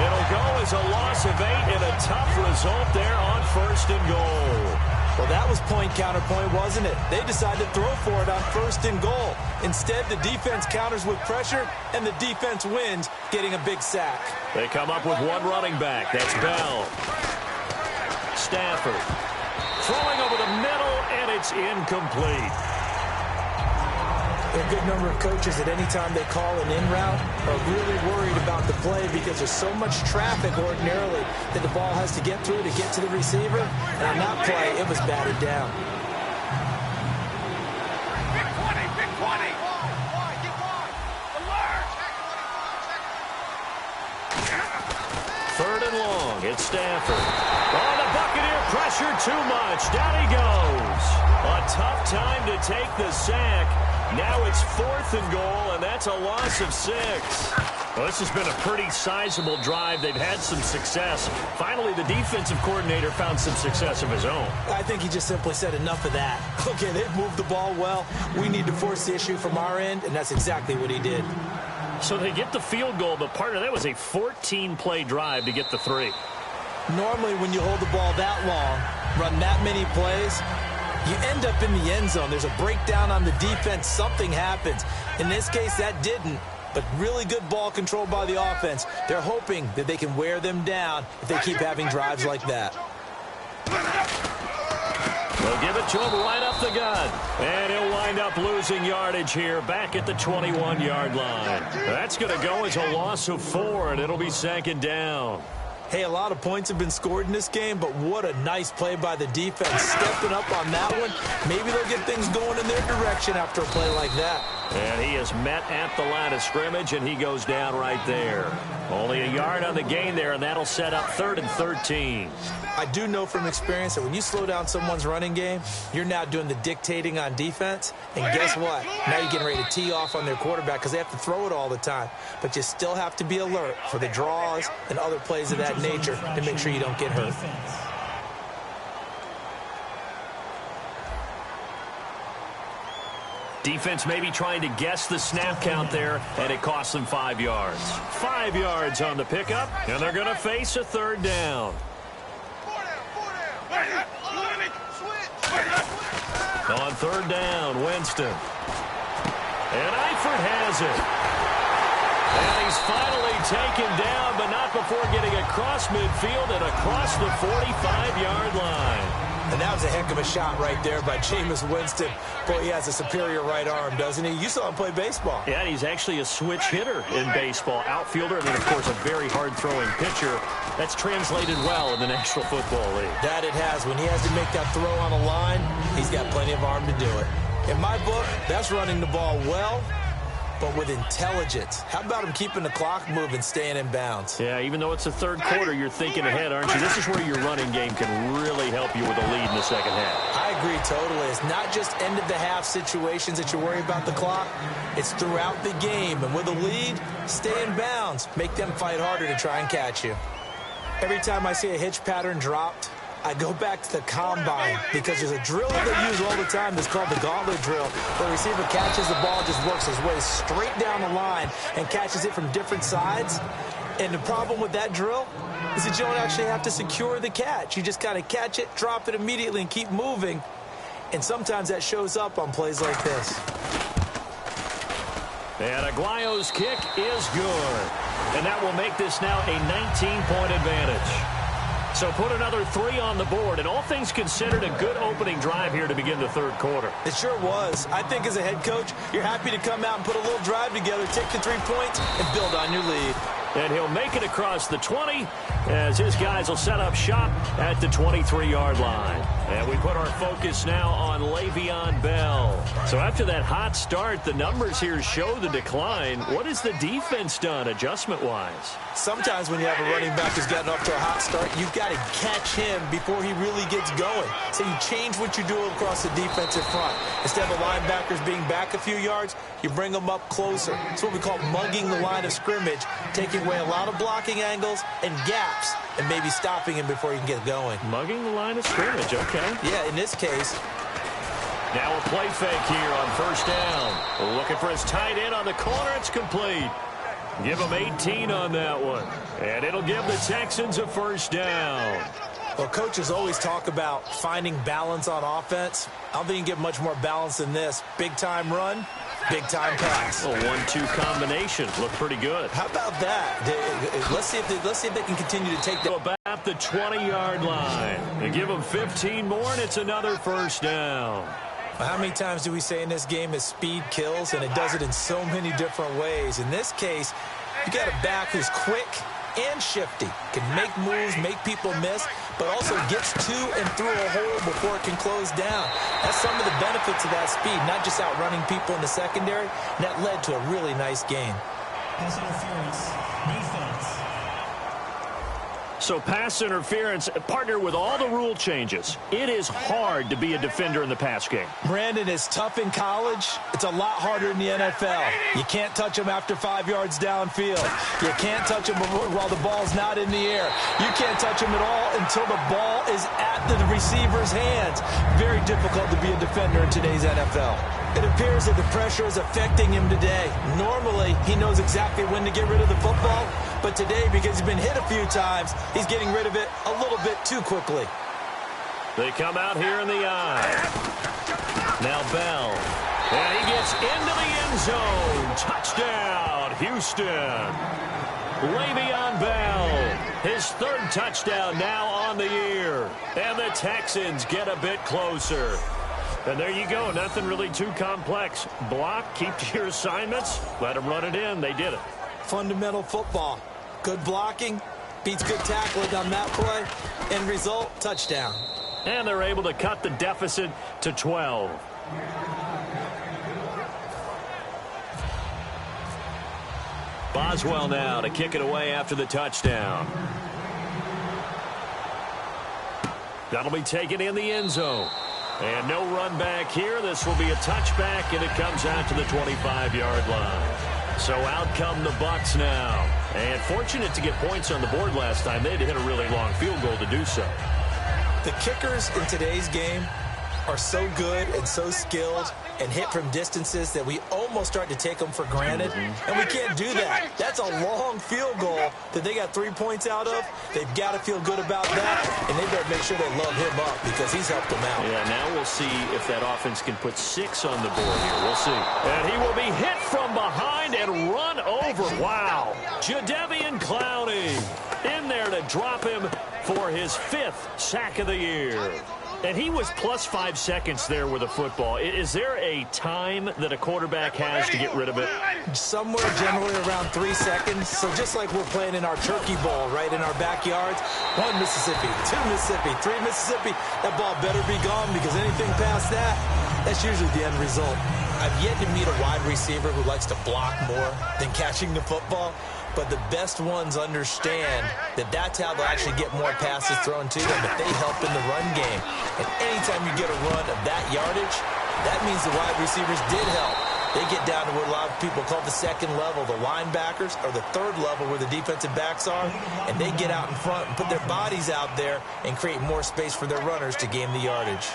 It'll go as a loss of 8 and a tough result there on 1st and goal. Well, that was point-counterpoint, wasn't it? They decided to throw for it on 1st and goal. Instead, the defense counters with pressure, and the defense wins, getting a big sack. They come up with one running back. That's Bell. Stafford throwing over the middle, and it's incomplete. A good number of coaches at any time they call an in route are really worried about the play because there's so much traffic ordinarily that the ball has to get through to get to the receiver. And on that play, it was batted down. Big 20. Third and long. It's Stafford. Oh, the Buccaneer pressure too much. Down he goes. A tough time to take the sack. Now it's 4th and goal, and that's a loss of 6. Well, this has been a pretty sizable drive. They've had some success. Finally, the defensive coordinator found some success of his own. I think he just simply said enough of that. Okay, they've moved the ball well. We need to force the issue from our end, and that's exactly what he did. So they get the field goal, but part of that was a 14-play drive to get the 3. Normally, when you hold the ball that long, run that many plays, You end up in the end zone. There's a breakdown on the defense. Something happens. In this case, that didn't. But really good ball control by the offense. They're hoping that they can wear them down if they keep having drives like that. They'll give it to him right up the gut. And he'll wind up losing yardage here back at the 21-yard line. That's going to go as a loss of 4, and it'll be 2nd down. Hey, a lot of points have been scored in this game, but what a nice play by the defense. Stepping up on that one. Maybe they'll get things going in their direction after a play like that. And he is met at the line of scrimmage, and he goes down right there. Only a yard on the gain there, and that'll set up 3rd and 13. I do know from experience that when you slow down someone's running game, you're now doing the dictating on defense. And guess what? Now you're getting ready to tee off on their quarterback because they have to throw it all the time. But you still have to be alert for the draws and other plays of that nature to make sure you don't get hurt. Defense maybe trying to guess the snap count there, and it costs them 5 yards. 5 yards on the pickup, and they're going to face a 3rd down. On 3rd down, Winston. And Eifert has it. And he's finally taken down, but not before getting across midfield and across the 45-yard line. And that was a heck of a shot right there by Jameis Winston. Boy, he has a superior right arm, doesn't he? You saw him play baseball. Yeah, he's actually a switch hitter in baseball. Outfielder, and then, of course, a very hard-throwing pitcher. That's translated well in the National Football League. That it has. When he has to make that throw on a line, he's got plenty of arm to do it. In my book, that's running the ball well, but with intelligence. How about him keeping the clock moving, staying in bounds? Yeah, even though it's the 3rd quarter, you're thinking ahead, aren't you? This is where your running game can really help you with a lead in the 2nd half. I agree totally. It's not just end-of-the-half situations that you worry about the clock. It's throughout the game. And with a lead, stay in bounds. Make them fight harder to try and catch you. Every time I see a hitch pattern dropped, I go back to the combine because there's a drill that they use all the time that's called the gauntlet drill, where the receiver catches the ball, just works his way straight down the line and catches it from different sides. And the problem with that drill is that you don't actually have to secure the catch. You just kind of catch it, drop it immediately, and keep moving. And sometimes that shows up on plays like this. And Aguayo's kick is good. And that will make this now a 19-point advantage. So put another 3 on the board, and all things considered, a good opening drive here to begin the 3rd quarter. It sure was. I think as a head coach, you're happy to come out and put a little drive together, take the 3 points, and build on your lead. And he'll make it across the 20 as his guys will set up shop at the 23-yard line. And we put our focus now on Le'Veon Bell. So after that hot start, the numbers here show the decline. What has the defense done adjustment-wise? Sometimes when you have a running back who's gotten off to a hot start, you've got to catch him before he really gets going. So you change what you do across the defensive front. Instead of the linebackers being back a few yards, you bring them up closer. It's what we call mugging the line of scrimmage, taking away a lot of blocking angles and gaps, and maybe stopping him before he can get going. Mugging the line of scrimmage, okay. Yeah, in this case. Now a play fake here on 1st down. Looking for his tight end on the corner. It's complete. Give him 18 on that one. And it'll give the Texans a 1st down. Well, coaches always talk about finding balance on offense. I don't think you can get much more balance than this. Big-time run, big-time pass. A 1-2 combination. Look pretty good. How about that? Let's see if they can continue to take that. About the 20-yard line. They give them 15 more, and it's another 1st down. Well, how many times do we say in this game that speed kills, and it does it in so many different ways? In this case, you got a back who's quick and shifty, can make moves, make people miss, but also gets to and through a hole before it can close down. That's some of the benefits of that speed, not just outrunning people in the secondary, and that led to a really nice gain. Pass interference, defense. So pass interference, partner with all the rule changes. It is hard to be a defender in the pass game. Brandon, is tough in college. It's a lot harder in the NFL. You can't touch him after 5 yards downfield. You can't touch him while the ball's not in the air. You can't touch him at all until the ball is at the receiver's hands. Very difficult to be a defender in today's NFL. It appears that the pressure is affecting him today. Normally, he knows exactly when to get rid of the football, but today, because he's been hit a few times, he's getting rid of it a little bit too quickly. They come out here in the eye. Now Bell. And he gets into the end zone. Touchdown, Houston. Le'Veon Bell, his third touchdown now on the year. And the Texans get a bit closer. And there you go. Nothing really too complex. Block, keep to your assignments, let them run it in. They did it. Fundamental football. Good blocking, beats good tackling on that play. End result, touchdown. And they're able to cut the deficit to 12. Boswell now to kick it away after the touchdown. That'll be taken in the end zone. And no run back here. This will be a touchback, and it comes out to the 25-yard line. So out come the Bucs now. And fortunate to get points on the board last time. They had to hit a really long field goal to do so. The kickers in today's game are so good and so skilled and hit from distances that we almost start to take them for granted. And we can't do that. That's a long field goal that they got 3 points out of. They've got to feel good about that, and they better make sure they load him up because he's helped them out. Yeah, now we'll see if that offense can put 6 on the board here. We'll see. And he will be hit from behind and run over. Wow. Jadeveon Clowney in there to drop him for his 5th sack of the year. And he was plus 5 seconds there with a football. Is there a time that a quarterback has to get rid of it? Somewhere generally around 3 seconds. So just like we're playing in our turkey bowl, right, in our backyards, 1 Mississippi, 2 Mississippi, 3 Mississippi, that ball better be gone because anything past that, that's usually the end result. I've yet to meet a wide receiver who likes to block more than catching the football. But the best ones understand that that's how they'll actually get more passes thrown to them if they help in the run game. And anytime you get a run of that yardage, that means the wide receivers did help. They get down to what a lot of people call the second level, the linebackers, or the third level where the defensive backs are, and they get out in front and put their bodies out there and create more space for their runners to gain the yardage.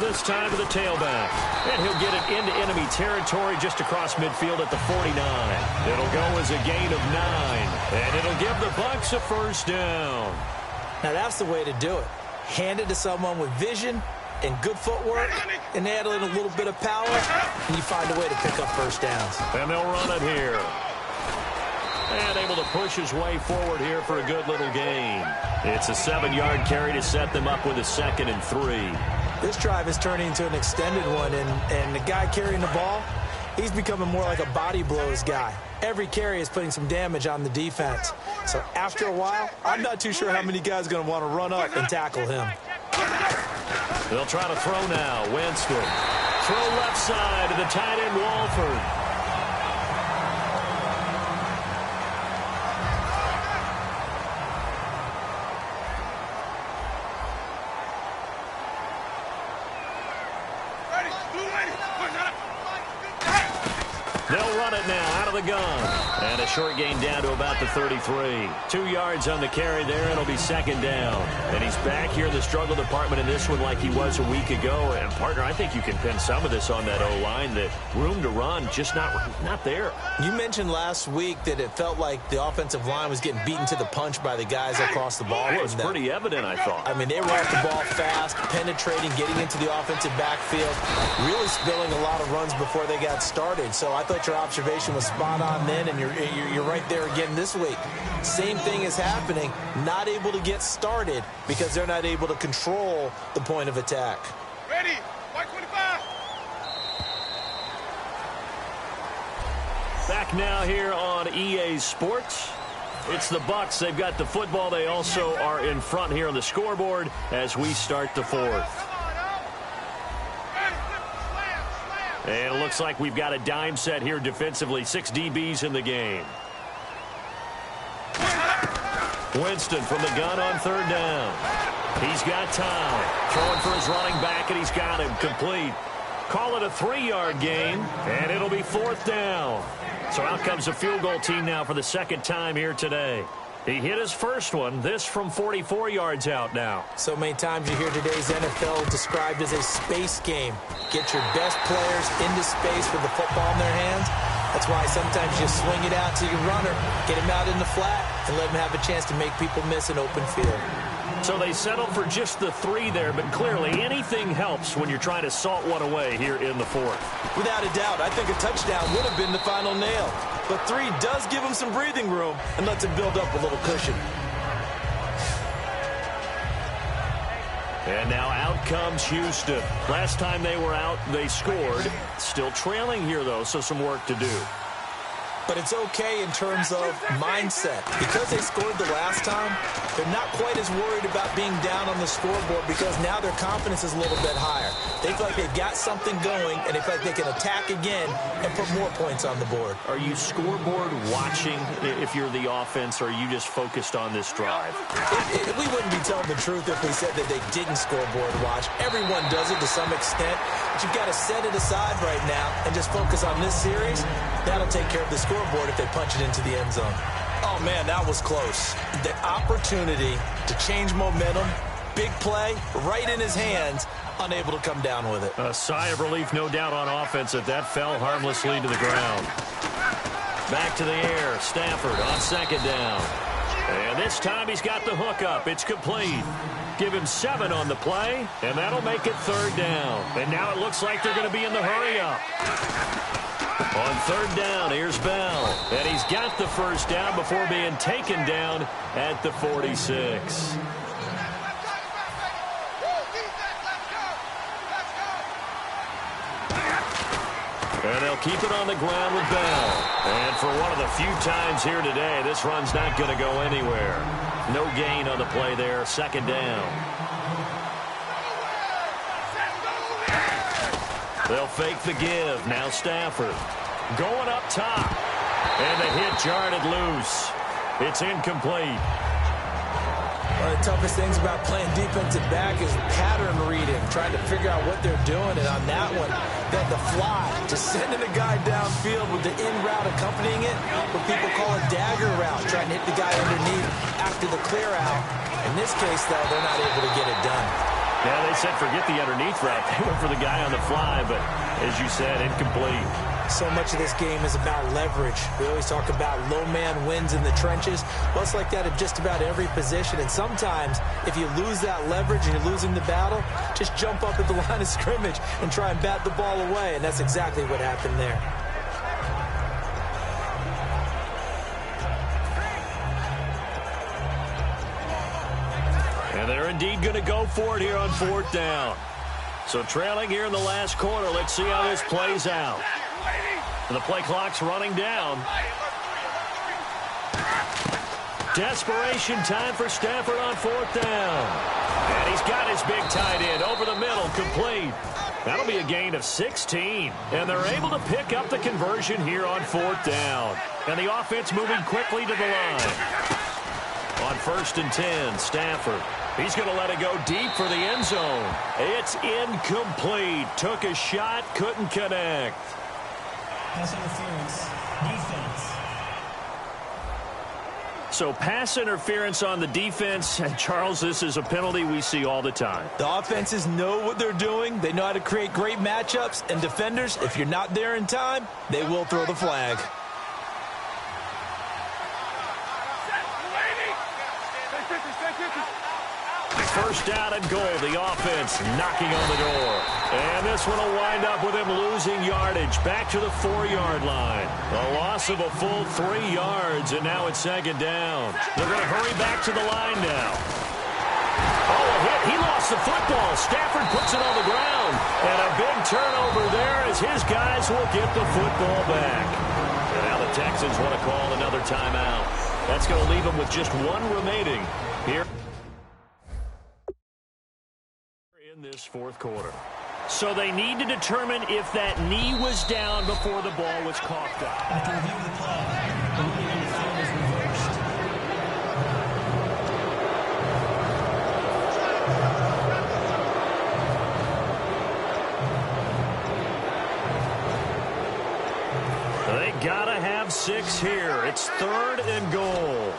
This time to the tailback. And he'll get it into enemy territory just across midfield at the 49. It'll go as a gain of 9. And it'll give the Bucs a first down. Now that's the way to do it. Hand it to someone with vision and good footwork, and add in a little bit of power, and you find a way to pick up first downs. And they'll run it here. And able to push his way forward here for a good little gain. It's a 7-yard carry to set them up with a 2nd and 3. This drive is turning into an extended one, and the guy carrying the ball, he's becoming more like a body blows guy. Every carry is putting some damage on the defense. So after a while, I'm not too sure how many guys are going to want to run up and tackle him. They'll try to throw now. Winston. Throw left side to the tight end, Walford. They'll run it now out of the gun. And a short gain down to about the 33. 2 yards on the carry there. It'll be 2nd down. And he's back here in the struggle department in this one like he was a week ago. And, partner, I think you can pin some of this on that O-line. That room to run, just not there. You mentioned last week that it felt like the offensive line was getting beaten to the punch by the guys across the ball. It was pretty evident, I thought. I mean, they were off the ball fast, penetrating, getting into the offensive backfield, really spilling a lot of runs before they got started. So I thought your observation was spot on then, and you're right there again this week. Same thing is happening, not able to get started because they're not able to control the point of attack. Ready, 25. Back now here on EA Sports. It's the Bucs. They've got the football. They also are in front here on the scoreboard as we start the 4th. And it looks like we've got a dime set here defensively. 6 DBs in the game. Winston from the gun on 3rd down. He's got time. Throwing for his running back, and he's got him complete. Call it a 3-yard gain, and it'll be 4th down. So out comes the field goal team now for the 2nd time here today. He hit his first one, this from 44 yards out now. So many times you hear today's NFL described as a space game. Get your best players into space with the football in their hands. That's why sometimes you swing it out to your runner, get him out in the flat, and let him have a chance to make people miss an open field. So they settled for just the 3 there, but clearly anything helps when you're trying to salt one away here in the 4th. Without a doubt, I think a touchdown would have been the final nail. But 3 does give him some breathing room and lets him build up a little cushion. And now out comes Houston. Last time they were out, they scored. Still trailing here, though, so some work to do. But it's okay in terms of mindset. Because they scored the last time, they're not quite as worried about being down on the scoreboard because now their confidence is a little bit higher. They feel like they've got something going, and they feel like they can attack again and put more points on the board. Are you scoreboard watching if you're the offense, or are you just focused on this drive? We wouldn't be telling the truth if we said that they didn't scoreboard watch. Everyone does it to some extent, but you've got to set it aside right now and just focus on this series. That'll take care of the scoreboard if they punch it into the end zone. Oh, man, that was close. The opportunity to change momentum, big play, right in his hands, unable to come down with it. A sigh of relief, no doubt, on offense that fell harmlessly to the ground. Back to the air. Stafford on 2nd down. And this time he's got the hook up. It's complete. Give him 7 on the play, and that'll make it 3rd down. And now it looks like they're going to be in the hurry-up. On 3rd down, here's Bell. And he's got the 1st down before being taken down at the 46. And they'll keep it on the ground with Bell. And for one of the few times here today, this run's not going to go anywhere. No gain on the play there, 2nd down. They'll fake the give. Now Stafford going up top. And the hit jarred it loose. It's incomplete. One of the toughest things about playing defensive back is pattern reading, trying to figure out what they're doing. And on that one, they had the fly, just sending a guy downfield with the in route accompanying it, what people call a dagger route, trying to hit the guy underneath after the clear out. In this case, though, they're not able to get it done. Yeah, they said forget the underneath route. They went for the guy on the fly, but as you said, incomplete. So much of this game is about leverage. We always talk about low man wins in the trenches. Well, it's like that at just about every position. And sometimes, if you lose that leverage and you're losing the battle, just jump up at the line of scrimmage and try and bat the ball away. And that's exactly what happened there. And they're indeed going to go for it here on 4th down. So trailing here in the last quarter. Let's see how this plays out. The play clock's running down. Desperation time for Stafford on 4th down. And he's got his big tight end over the middle, complete. That'll be a gain of 16. And they're able to pick up the conversion here on 4th down. And the offense moving quickly to the line. On 1st and 10, Stafford. He's going to let it go deep for the end zone. It's incomplete. Took a shot, couldn't connect. Pass interference. Defense. So pass interference on the defense. And Charles, this is a penalty we see all the time. The offenses know what they're doing. They know how to create great matchups. And defenders, if you're not there in time, they will throw the flag. First down and goal. The offense knocking on the door. And this one will wind up with him losing yardage back to the 4-yard line. A loss of a full 3 yards, and now it's 2nd down. They're going to hurry back to the line now. Oh, a hit. He lost the football. Stafford puts it on the ground. And a big turnover there as his guys will get the football back. And now the Texans want to call another timeout. That's going to leave them with just 1 remaining here in this 4th quarter. So they need to determine if that knee was down before the ball was coughed up. After review of the play, the movement on the field is reversed. They gotta have 6 here. It's 3rd and goal.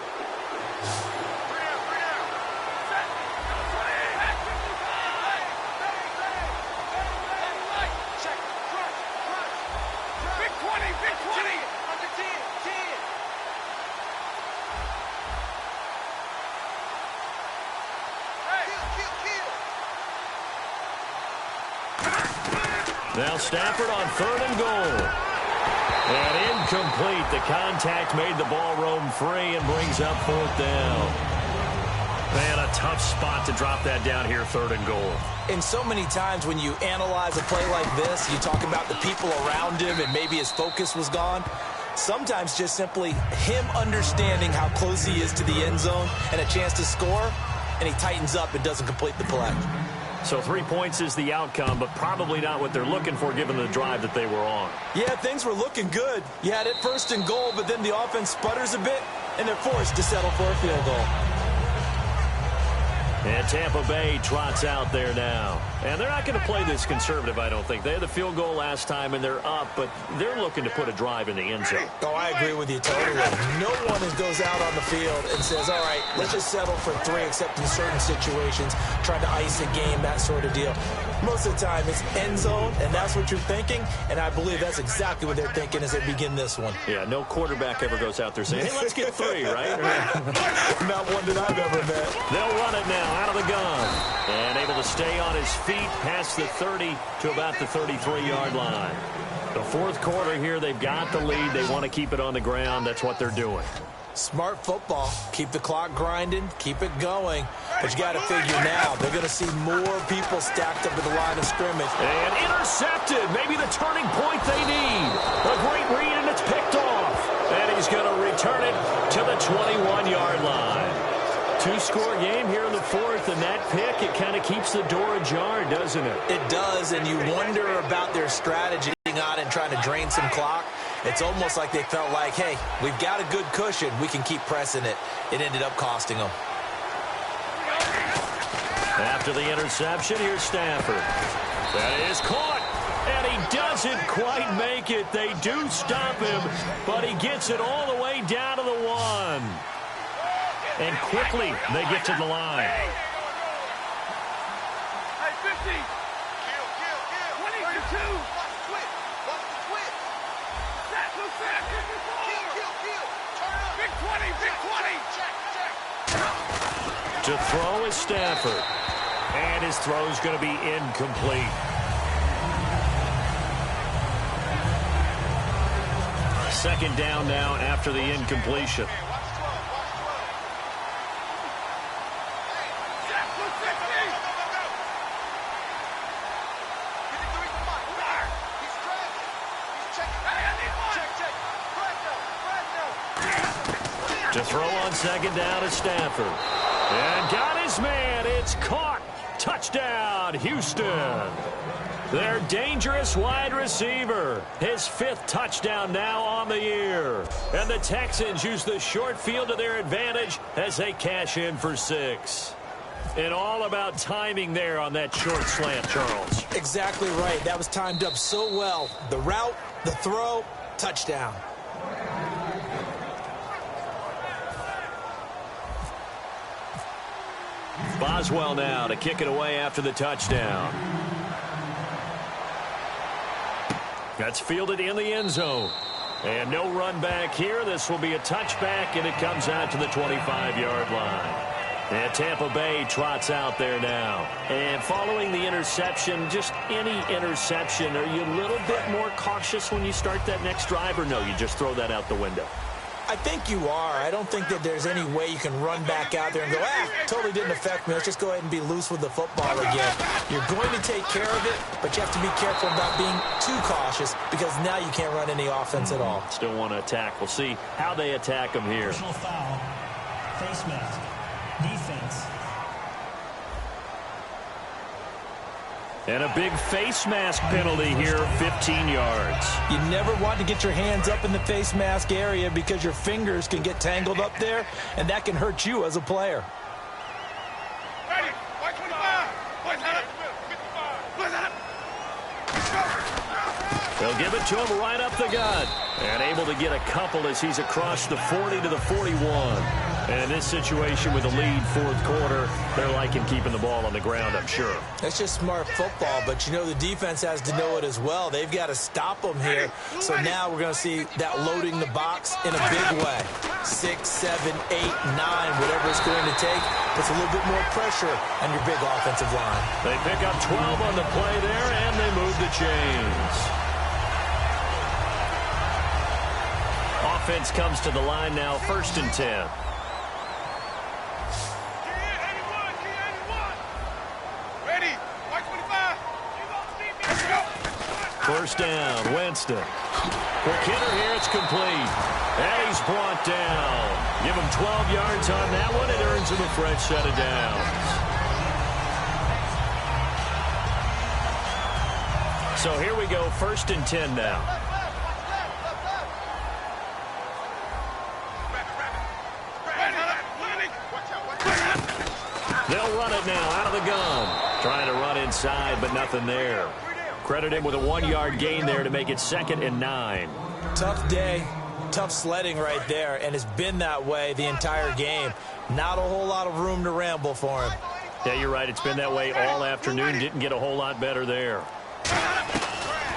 Now Stafford on 3rd and goal. And incomplete. The contact made the ball roam free and brings up 4th down. Man, a tough spot to drop that down here, 3rd and goal. And so many times when you analyze a play like this, you talk about the people around him and maybe his focus was gone. Sometimes just simply him understanding how close he is to the end zone and a chance to score, and he tightens up and doesn't complete the play. So 3 points is the outcome, but probably not what they're looking for given the drive that they were on. Yeah, things were looking good. You had it 1st and goal, but then the offense sputters a bit, and they're forced to settle for a field goal. And Tampa Bay trots out there now. And they're not going to play this conservative, I don't think. They had the field goal last time, and they're up, but they're looking to put a drive in the end zone. Oh, I agree with you totally. No one goes out on the field and says, all right, let's just settle for 3, except in certain situations, trying to ice a game, that sort of deal. Most of the time, it's end zone, and that's what you're thinking, and I believe that's exactly what they're thinking as they begin this one. Yeah, no quarterback ever goes out there saying, hey, let's get 3, right? Not one that I've ever met. They'll run it now out of the gun. And able to stay on his feet past the 30 to about the 33-yard line. The 4th quarter here, they've got the lead. They want to keep it on the ground. That's what they're doing. Smart football. Keep the clock grinding. Keep it going. But you got to figure now, they're going to see more people stacked up at the line of scrimmage. And intercepted. Maybe the turning point they need. A great read, and it's picked off. And he's going to return it to the 21-yard line. 2-score game here in the 4th, and that pick, it kind of keeps the door ajar, doesn't it? It does, and you wonder about their strategy on and trying to drain some clock. It's almost like they felt like, hey, we've got a good cushion. We can keep pressing it. It ended up costing them. After the interception, here's Stafford. That is caught, and he doesn't quite make it. They do stop him, but he gets it all the way down to the 1. And quickly, they get to the line. Hey, 50. Kill. 22. Watch the twit. Kill. Turn up. Big 20. To throw is Stafford. And his throw is going to be incomplete. Second down now after the incompletion. To throw on second down is Stafford. And got his man. It's caught. Touchdown, Houston. Their dangerous wide receiver. His 5th touchdown now on the year. And the Texans use the short field to their advantage as they cash in for 6. And all about timing there on that short slant, Charles. Exactly right. That was timed up so well. The route, the throw, touchdown. Boswell now to kick it away after the touchdown. That's fielded in the end zone. And no run back here. This will be a touchback, and it comes out to the 25-yard line. And Tampa Bay trots out there now. And following the interception, just any interception, are you a little bit more cautious when you start that next drive, or no, you just throw that out the window? I think you are. I don't think that there's any way you can run back out there and go, totally didn't affect me. Let's just go ahead and be loose with the football again. You're going to take care of it, but you have to be careful about being too cautious because now you can't run any offense at all. Still want to attack. We'll see how they attack them here. Personal foul. Face mask. Defense. And a big face mask penalty here, 15 yards. You never want to get your hands up in the face mask area because your fingers can get tangled up there, and that can hurt you as a player. Ready. 25. Boys up. 55. They'll give it to him right up the gut. And able to get a couple as he's across the 40 to the 41. And in this situation with a lead fourth quarter, they're liking keeping the ball on the ground, I'm sure. That's just smart football, but you know the defense has to know it as well. They've got to stop them here. So now we're going to see that loading the box in a big way. 6, 7, 8, 9, whatever it's going to take, puts a little bit more pressure on your big offensive line. They pick up 12 on the play there, and they move the chains. Offense comes to the line now, 1st and 10. First down, Winston. Quick hitter here, it's complete. And he's brought down. Give him 12 yards on that one. It earns him a fresh set of downs. So here we go, 1st and 10 now. They'll run it now out of the gun. Trying to run inside, but nothing there. Credit him with a 1-yard gain there to make it 2nd and 9. Tough day, tough sledding right there, and it's been that way the entire game. Not a whole lot of room to ramble for him. Yeah, you're right. It's been that way all afternoon. Didn't get a whole lot better there.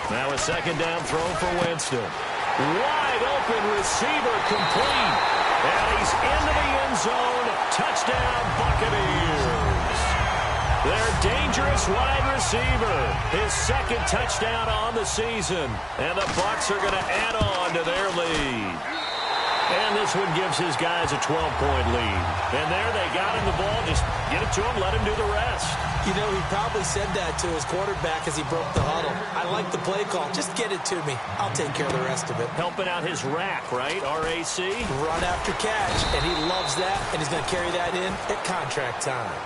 Now a 2nd down throw for Winston. Wide open receiver complete. And he's into the end zone. Touchdown, Buccaneers. Their dangerous wide receiver. His 2nd touchdown on the season. And the Bucs are going to add on to their lead. And this one gives his guys a 12-point lead. And there they got him the ball. Just get it to him, let him do the rest. You know, he probably said that to his quarterback as he broke the huddle. I like the play call. Just get it to me. I'll take care of the rest of it. Helping out his rack, right? RAC? Run after catch. And he loves that, and he's going to carry that in at contract time.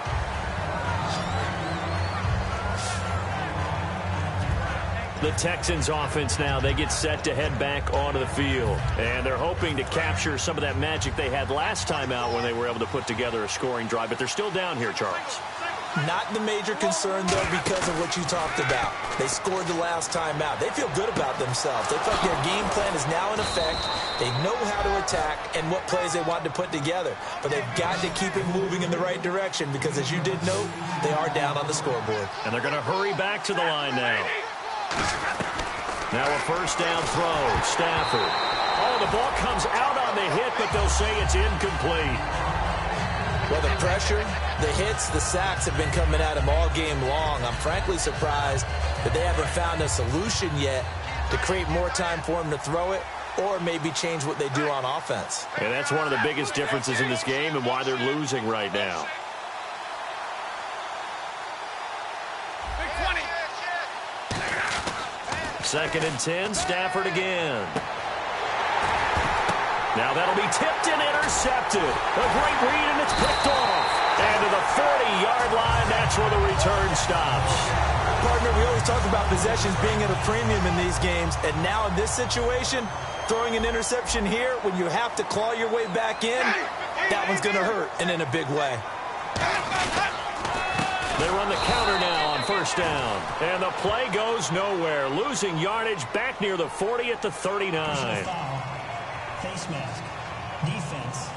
The Texans offense now, they get set to head back onto the field. And they're hoping to capture some of that magic they had last time out when they were able to put together a scoring drive. But they're still down here, Charles. Not the major concern, though, because of what you talked about. They scored the last time out. They feel good about themselves. They feel like their game plan is now in effect. They know how to attack and what plays they want to put together. But they've got to keep it moving in the right direction because, as you did note, they are down on the scoreboard. And they're going to hurry back to the line now. Now a 1st down throw. Stafford. Oh, the ball comes out on the hit, but they'll say it's incomplete. Well, the pressure, the hits, the sacks have been coming at him all game long. I'm frankly surprised that they haven't found a solution yet to create more time for him to throw it or maybe change what they do on offense. And that's one of the biggest differences in this game and why they're losing right now. Second and 10, Stafford again. Now that'll be tipped and intercepted. A great read, and it's picked off. And to the 40-yard line, that's where the return stops. Partner, we always talk about possessions being at a premium in these games. And now in this situation, throwing an interception here when you have to claw your way back in, that one's going to hurt, and in a big way. They run the counter now on 1st down. And the play goes nowhere. Losing yardage back near the 40 at the 39. Face mask. Defense.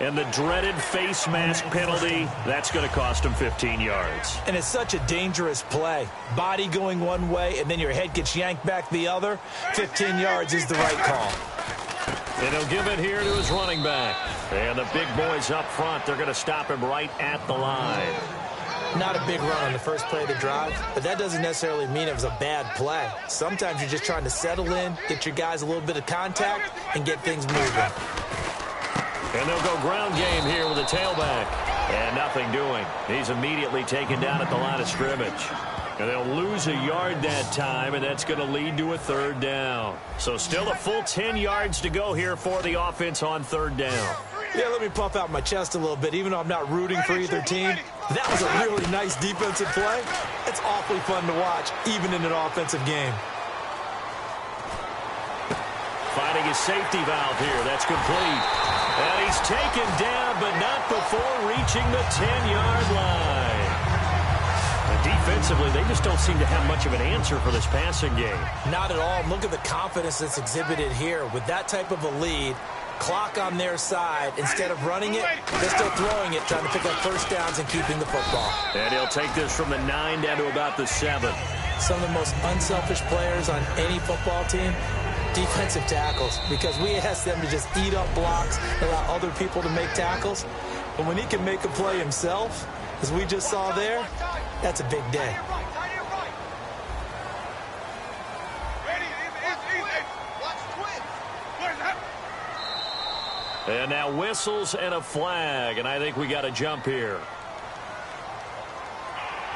And the dreaded face mask penalty, that's going to cost him 15 yards. And it's such a dangerous play. Body going one way, and then your head gets yanked back the other. 15 yards is the right call. And he'll give it here to his running back. And the big boys up front, they're going to stop him right at the line. Not a big run on the first play of the drive, but that doesn't necessarily mean it was a bad play. Sometimes you're just trying to settle in, get your guys a little bit of contact, and get things moving. And they'll go ground game here with a tailback. And nothing doing. He's immediately taken down at the line of scrimmage. And they'll lose a yard that time, and that's going to lead to a 3rd down. So still a full 10 yards to go here for the offense on 3rd down. Yeah, let me puff out my chest a little bit, even though I'm not rooting for either team. That was a really nice defensive play. It's awfully fun to watch, even in an offensive game. Finding his safety valve here. That's complete. And he's taken down, but not before reaching the 10-yard line. The defense offensively, they just don't seem to have much of an answer for this passing game. Not at all. Look at the confidence that's exhibited here. With that type of a lead, clock on their side, instead of running it, they're still throwing it, trying to pick up first downs and keeping the football. And he'll take this from the 9 down to about the 7. Some of the most unselfish players on any football team, defensive tackles, because we ask them to just eat up blocks, allow other people to make tackles. But when he can make a play himself, as we just saw there, that's a big day. And now whistles and a flag, and I think we got a jump here.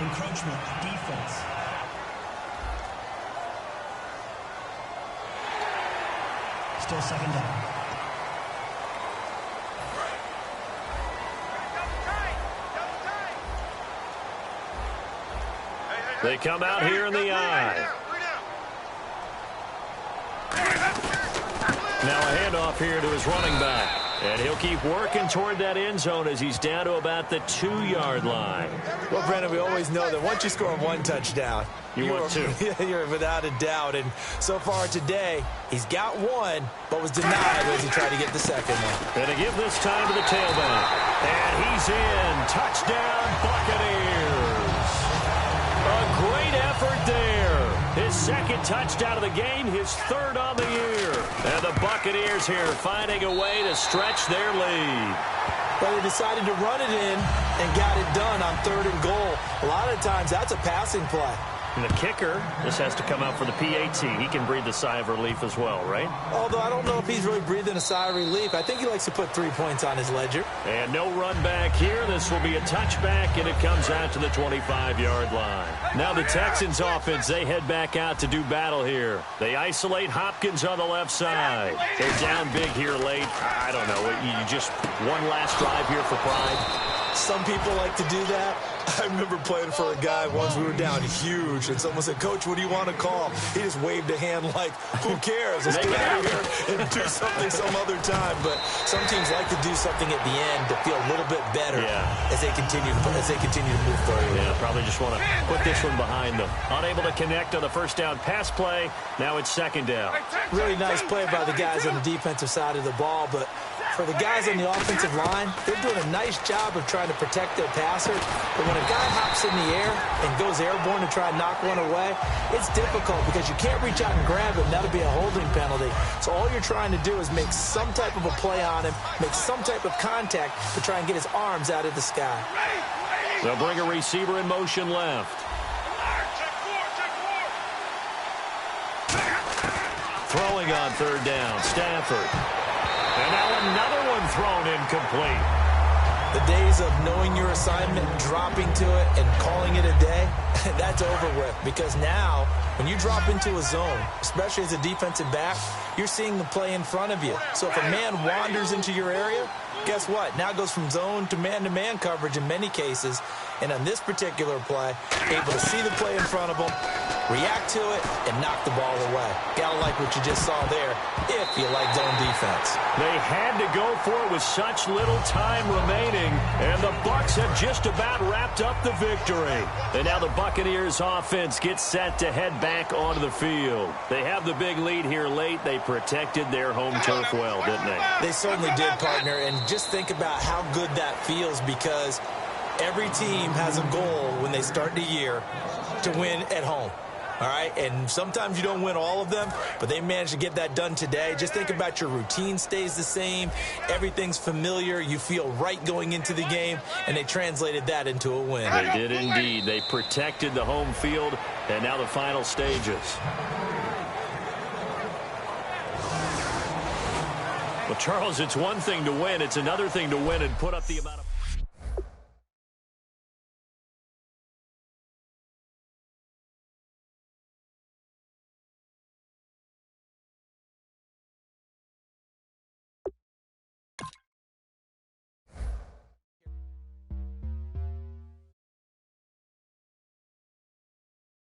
Encroachment, defense. Still second down. They come out here in the eye. Now a handoff here to his running back. And he'll keep working toward that end zone as he's down to about the 2-yard line. Well, Brandon, we always know that once you score one touchdown, want two. You're without a doubt. And so far today, he's got one, but was denied as he tried to get the second one. And to give this time to the tailback. And he's in. Touchdown, Buccaneers. A great effort there. His second touchdown of the game, his third on the year. And the Buccaneers here finding a way to stretch their lead. Well, they decided to run it in and got it done on 3rd and goal. A lot of times, that's a passing play. And the kicker, this has to come out for the PAT. He can breathe a sigh of relief as well, right? Although I don't know if he's really breathing a sigh of relief. I think he likes to put 3 points on his ledger. And no run back here. This will be a touchback, and it comes out to the 25-yard line. Now the Texans offense, they head back out to do battle here. They isolate Hopkins on the left side. They're down big here late. I don't know. You just one last drive here for pride. Some people like to do that. I remember playing for a guy once. We were down huge, and someone said, "Coach, what do you want to call?" He just waved a hand like, "Who cares? Let's get out of here and do something some other time." But some teams like to do something at the end to feel a little bit better as they continue to move forward. Yeah, probably just want to put this one behind them. Unable to connect on the first down pass play. Now it's second down. Really nice play by the guys on the defensive side of the ball, but for the guys on the offensive line, they're doing a nice job of trying to protect their passer. But when a guy hops in the air and goes airborne to try and knock one away, it's difficult because you can't reach out and grab him. That'll be a holding penalty. So all you're trying to do is make some type of a play on him, make some type of contact to try and get his arms out of the sky. They'll bring a receiver in motion left. Throwing on 3rd down, Stafford. And now another one thrown incomplete. The days of knowing your assignment, dropping to it, and calling it a day, that's over with. Because now, when you drop into a zone, especially as a defensive back, you're seeing the play in front of you. So if a man wanders into your area, guess what? Now it goes from zone to man coverage in many cases. And on this particular play, able to see the play in front of him, react to it, and knock the ball away. Gotta like what you just saw there, if you like zone defense. They had to go for it with such little time remaining, and the Bucs have just about wrapped up the victory. And now the Buccaneers offense gets set to head back onto the field. They have the big lead here late. They protected their home turf well, didn't they? They certainly did, partner, and just think about how good that feels because every team has a goal when they start the year to win at home. All right, and sometimes you don't win all of them, but they managed to get that done today. Just think about your routine stays the same. Everything's familiar. You feel right going into the game, and they translated that into a win. They did indeed. They protected the home field, and now the final stages. Well, Charles, it's one thing to win. It's another thing to win and put up the amount of